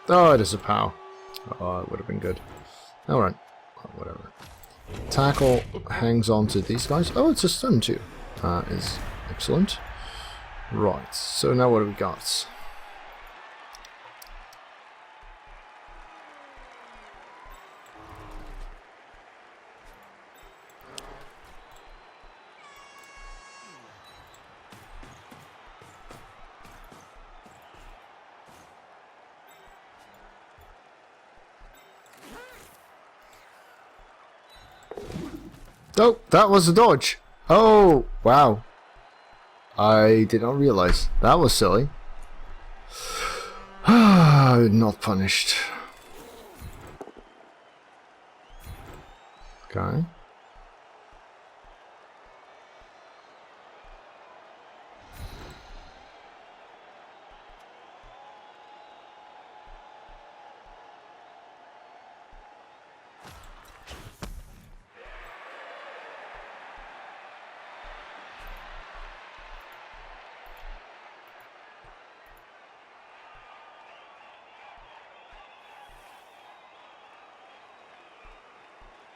Oh, it is a POW. Oh, it would have been good. Alright, well, whatever. Tackle hangs on to these guys. Oh, it's a stun too. That is excellent. Right, so now what have we got? Oh, that was a dodge. Oh, wow. I did not realize. That was silly. Not punished. Okay.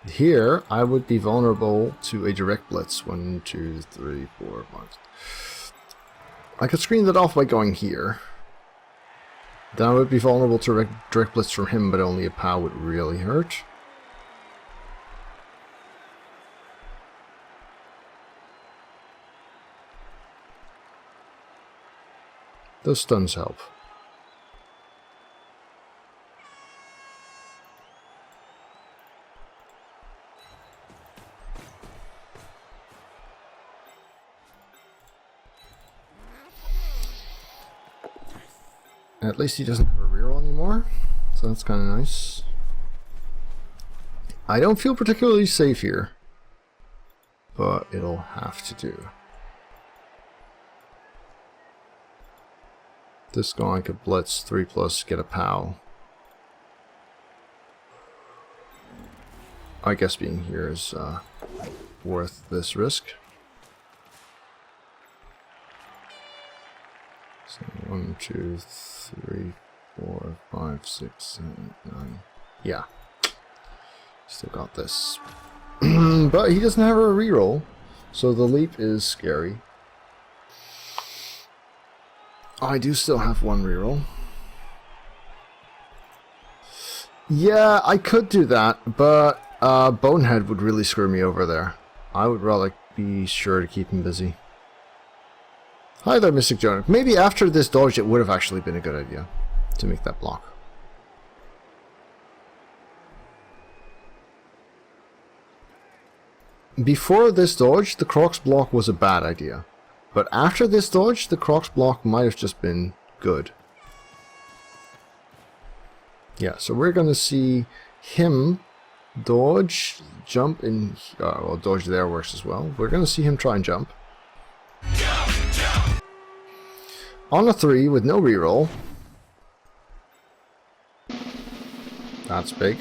Here, I would be vulnerable to a direct blitz. 1, 2, 3, 4, 5. I could screen that off by going here. Then I would be vulnerable to direct blitz from him, but only a POW would really hurt. Those stuns help. At least he doesn't have a reroll anymore, so that's kind of nice. I don't feel particularly safe here, but it'll have to do. This guy could blitz 3+, get a POW. I guess being here is worth this risk. So 1, 2, 3, 4, 5, 6, 7, 9. Yeah. Still got this. But he doesn't have a reroll, so the leap is scary. I do still have one reroll. Yeah, I could do that, but Bonehead would really screw me over there. I would rather be sure to keep him busy. Hi there, Mystic Jonah. Maybe after this dodge it would have actually been a good idea to make that block. Before this dodge, the Crocs block was a bad idea. But after this dodge, the Crocs block might have just been good. Yeah, so we're going to see him dodge, jump in... well, dodge there works as well. We're going to see him try and jump. On a 3 with no reroll. That's big.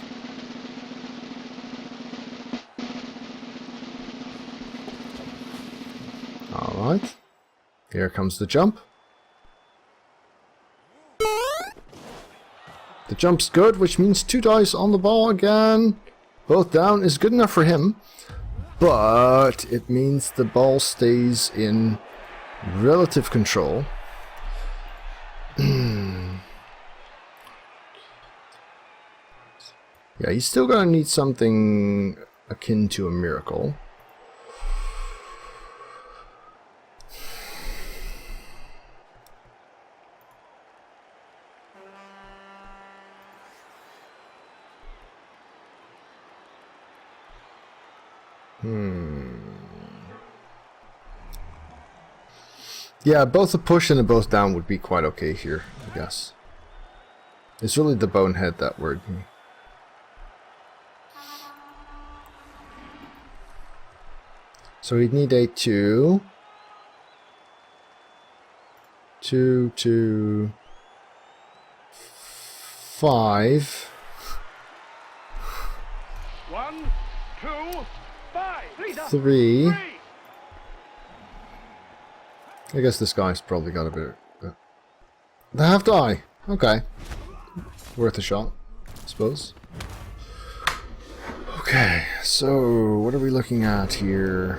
Alright. Here comes the jump. The jump's good, which means 2 dice on the ball again. Both down is good enough for him. But it means the ball stays in relative control. Yeah, he's still gonna need something akin to a miracle. Yeah, both a push and a both down would be quite okay here, I guess. It's really the bonehead that worried me. So we'd need a 2. 2, 2, 5.
1, 2, 5.
3. I guess this guy's probably got a bit of... The half die! Okay. Worth a shot, I suppose. Okay, so what are we looking at here?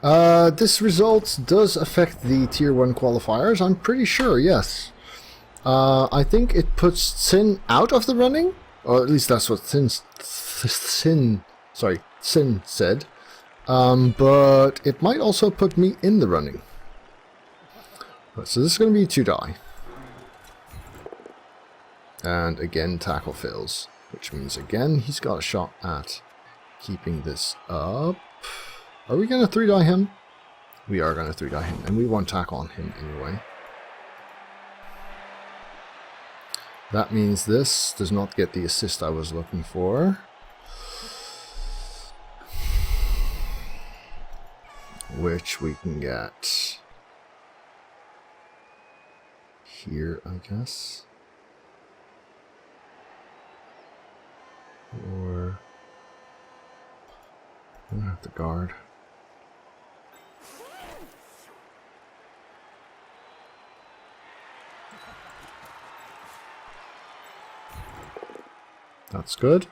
This result does affect the Tier 1 qualifiers, I'm pretty sure, yes. I think it puts Thsin out of the running, or at least that's what Thsin said. But it might also put me in the running. Right, so this is going to be 2 die. And again, tackle fails, which means again he's got a shot at keeping this up. Are we going to 3 die him? We are going to 3 die him, and we won't tackle on him anyway. That means this does not get the assist I was looking for. Which we can get here, I guess. Or I don't have to guard. That's good.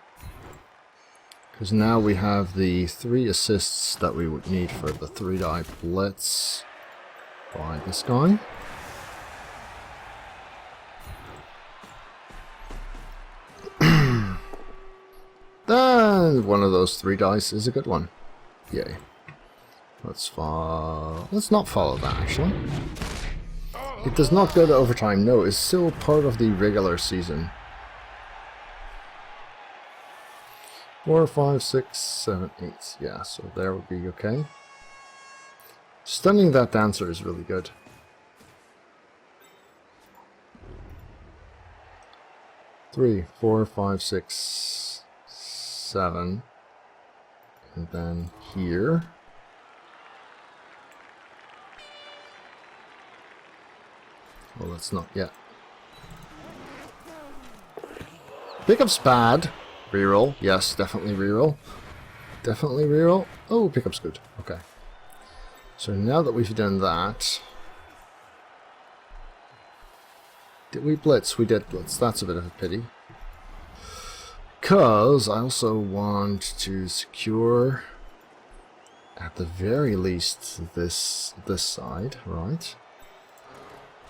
Because now we have the 3 assists that we would need for the 3-die blitz by this guy. Then one of those 3 dice is a good one. Yay. Let's not follow that actually. It does not go to overtime, no, it's still part of the regular season. 4, 5, 6, 7, 8. Yeah, so there would be okay. Stunning that dancer is really good. Three, 4, 5, 6, 7. And then here. Well, that's not yet. Pickup's bad. Reroll. Yes, definitely reroll. Definitely reroll. Oh, pickup's good. Okay. So now that we've done that... Did we blitz? We did blitz. That's a bit of a pity. Because I also want to secure, at the very least, this side, right?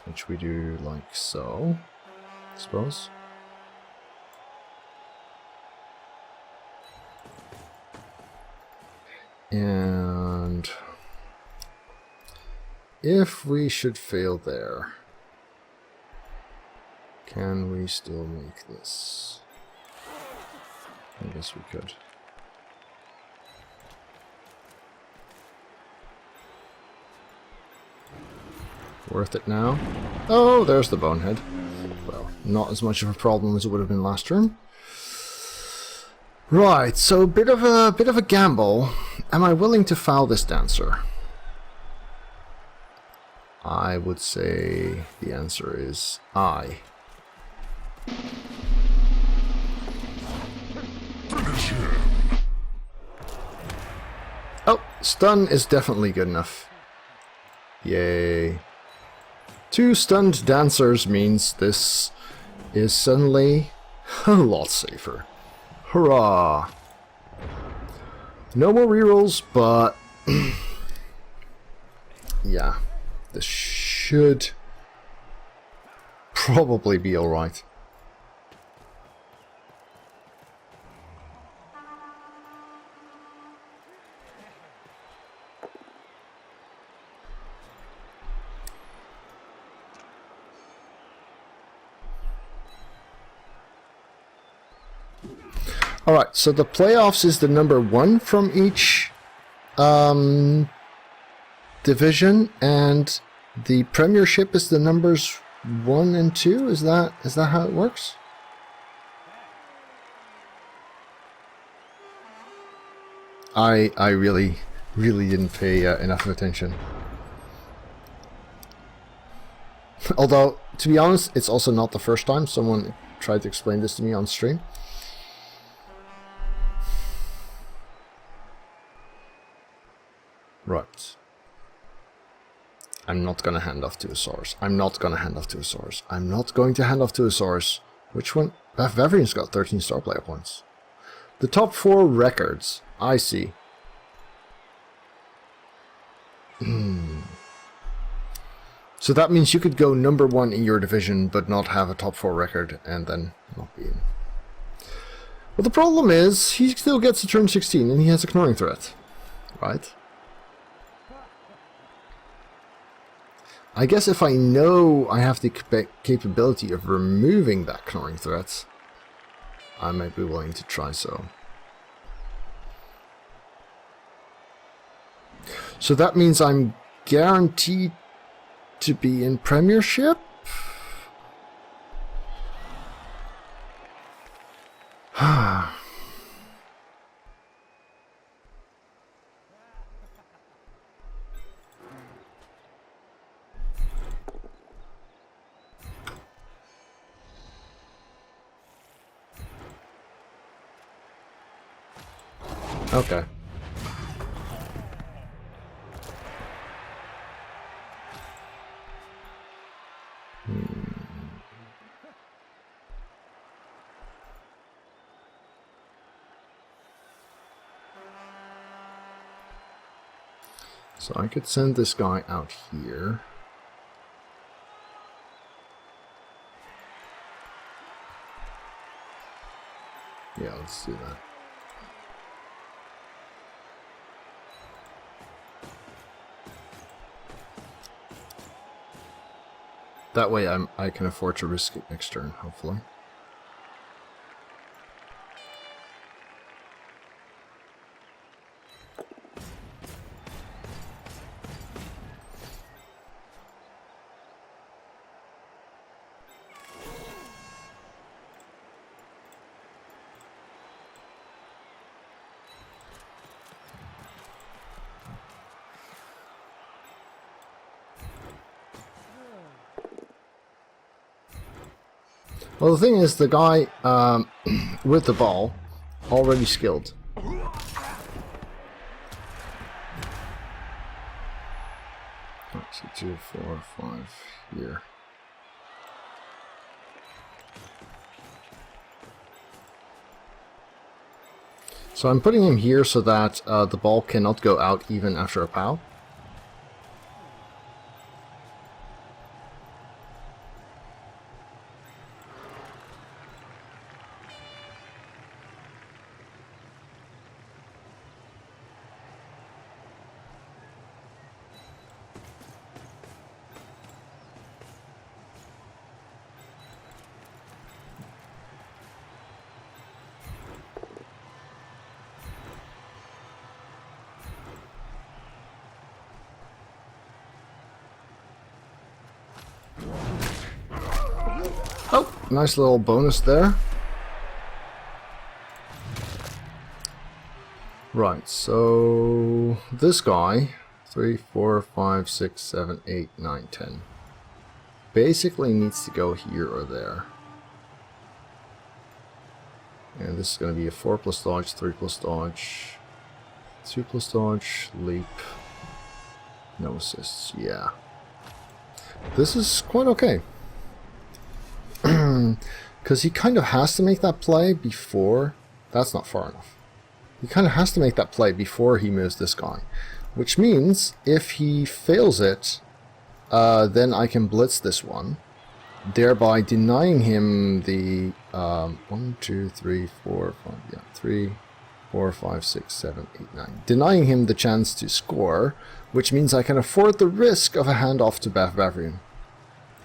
Which we do like so, I suppose. And if we should fail there, can we still make this? I guess we could. Worth it now? Oh, there's the bonehead. Well, not as much of a problem as it would have been last turn. Right, so bit of a gamble. Am I willing to foul this dancer? I would say the answer is aye. Oh, stun is definitely good enough. Yay. 2 stunned dancers means this is suddenly a lot safer. Hurrah! No more rerolls, but yeah, this should probably be alright. Alright, so the playoffs is the number 1 from each division, and the premiership is the numbers 1 and 2. Is that how it works? I really didn't pay enough attention. Although, to be honest, it's also not the first time someone tried to explain this to me on stream. Right. I'm not gonna hand off to a source. I'm not gonna hand off to a source. I'm not going to hand off to a source. Which one? Bavarian's got 13 star player points. The top 4 records. I see. So that means you could go number 1 in your division, but not have a top 4 record, and then not be in. Well, the problem is, he still gets a turn 16, and he has a Knorring threat. Right? I guess if I know I have the capability of removing that Knorring threat, I might be willing to try so. So that means I'm guaranteed to be in premiership? Okay. So I could send this guy out here. Yeah, let's do that. That way I can afford to risk it next turn, hopefully. Well, the thing is, the guy with the ball already skilled. So 2, 4, 5 here. So I'm putting him here so that the ball cannot go out even after a POW. Oh, nice little bonus there. Right, so this guy, 3, 4, 5, 6, 7, 8, 9, 10, basically needs to go here or there. And this is going to be a 4 plus dodge, 3 plus dodge, 2 plus dodge, leap, no assists, yeah. This is quite okay. Because he kind of has to make that play before... That's not far enough. He kind of has to make that play before he moves this guy. Which means, if he fails it, then I can blitz this one, thereby denying him the 1, 2, 3, 4, 5, yeah, 3, 4, 5, 6, 7, 8, 9. Denying him the chance to score, which means I can afford the risk of a handoff to Bavarian.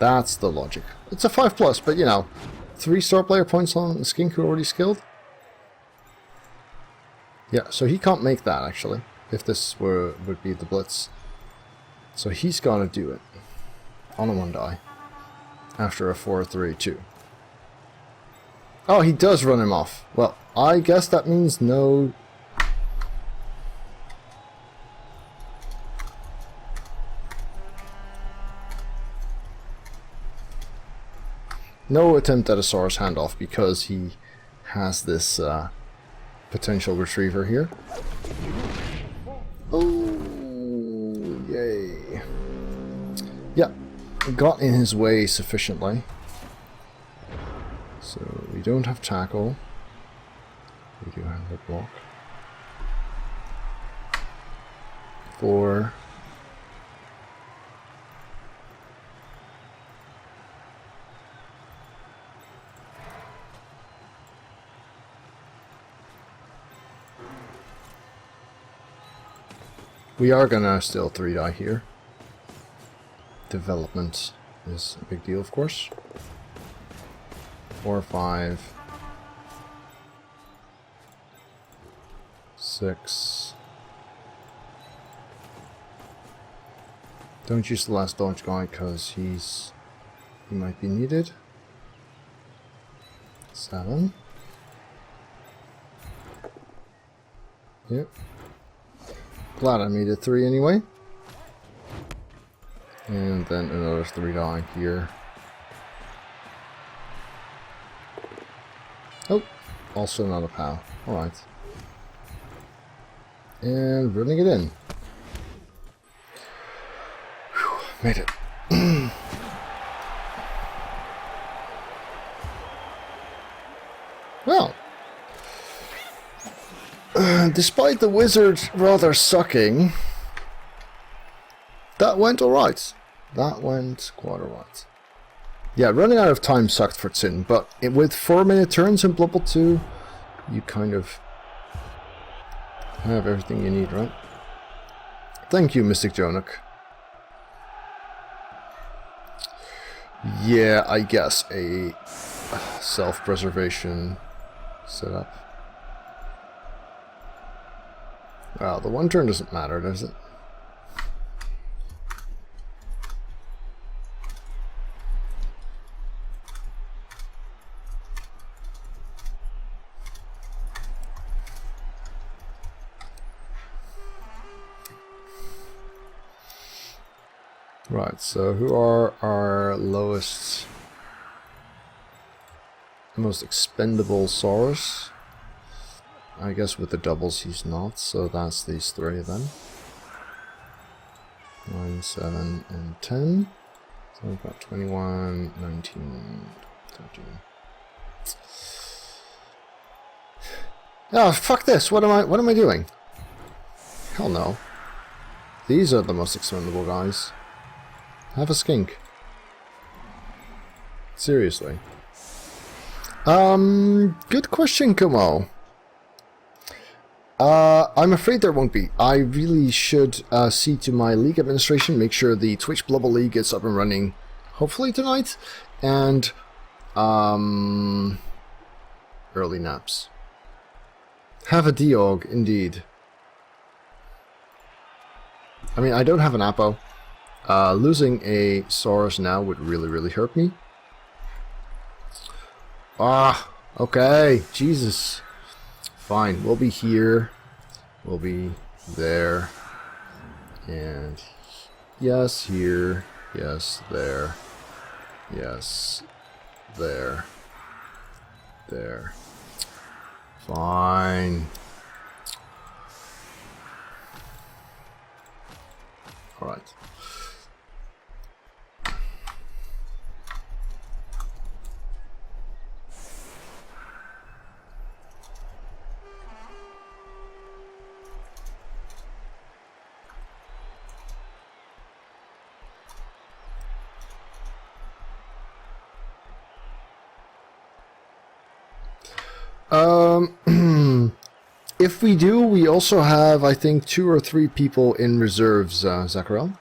That's the logic. It's a 5+, but you know, 3 star player points on the skink who already skilled. Yeah, so he can't make that, actually, if this would be the Blitz. So he's gonna do it. On a 1 die. After a 4-3-2. Oh, he does run him off. Well, I guess that means no... No attempt at a Saurus handoff because he has this potential retriever here. Oh, yay. Yeah, got in his way sufficiently. So we don't have tackle. We do have a block. 4. We are gonna still 3 die here. Development is a big deal, of course. 4, 5, 6. Don't use the last dodge guy because he might be needed. 7. Yep. Glad I made it 3 anyway. And then another 3 die here. Oh, also not a POW. Alright. And running it in. Whew, made it. Well. Despite the wizard rather sucking, that went alright. That went quite alright. Yeah, running out of time sucked for Thsin, but with 4-minute turns in Blood Bowl 2, you kind of have everything you need, right? Thank you, Mystic Jonuk. Yeah, I guess a self-preservation setup. Well, the 1 turn doesn't matter, does it? Right, so who are our lowest, most expendable Saurus? I guess with the doubles he's not, so that's these 3 then. 9, 7, and 10. So we've got 21, 19, 13. Oh, fuck this! What am I doing? Hell no. These are the most expendable guys. Have a skink. Seriously. Good question, Kumo. I'm afraid there won't be. I really should see to my league administration, make sure the Twitch Blood Bowl League gets up and running, hopefully tonight, and early naps. Have a Diog, indeed. I mean, I don't have an Apo. Losing a Saurus now would really hurt me. Ah, okay, Jesus. Fine, we'll be here, we'll be there, and yes, here, yes, there, yes, there, there. Fine. Alright. If we do, we also have, I think, 2 or 3 people in reserves, Zakarel.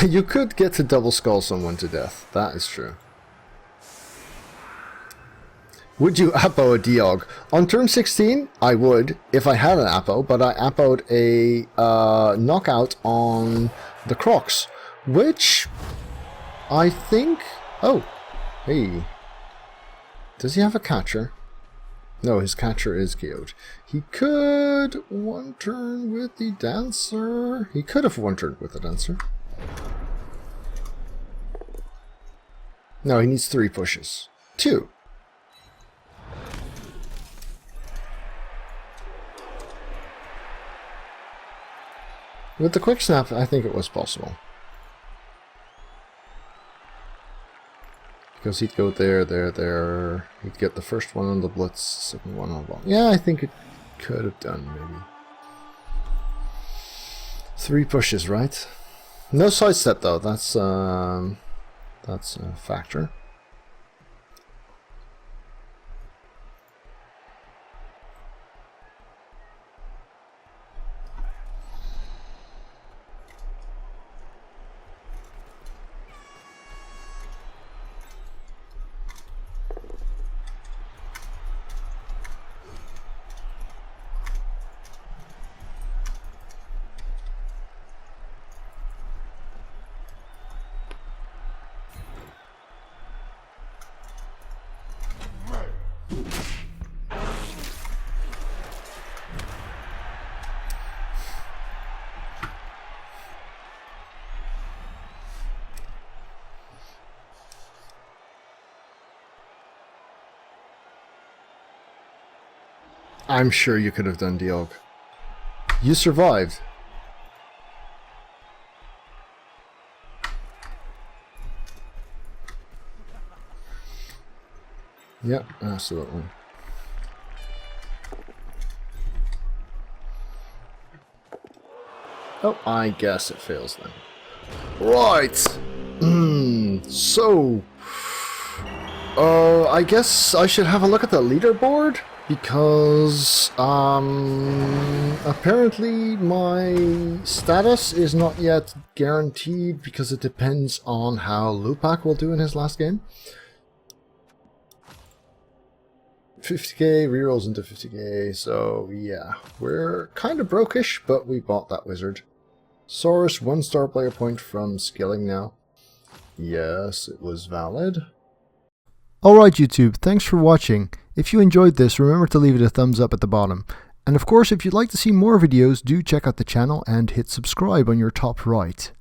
You could get to double skull someone to death. That is true. Would you Apo a Diog? On turn 16, I would, if I had an Apo, but I Apo'd a knockout on the Crocs, which I think... Oh, hey. Does he have a catcher? No, his catcher is KO'd. He could one turn with the Dancer. He could have one turn with the Dancer. No, he needs 3 pushes. 2. With the quick snap, I think it was possible. Because he'd go there, there, there. He'd get the first one on the Blitz, second one on the ball. Yeah, I think it could have done, maybe. 3 pushes, right? No sidestep, though. That's a factor. I'm sure you could have done Diog. You survived. Yep, absolutely. Oh, I guess it fails then. Right. So, I guess I should have a look at the leaderboard. Because, apparently my status is not yet guaranteed because it depends on how Lupak will do in his last game. 50k, rerolls into 50k, so yeah. We're kind of brokish, but we bought that wizard. Saurus, 1-star player point from skilling now. Yes, it was valid.
Alright YouTube, thanks for watching. If you enjoyed this, remember to leave it a thumbs up at the bottom. And of course, if you'd like to see more videos, do check out the channel and hit subscribe on your top right.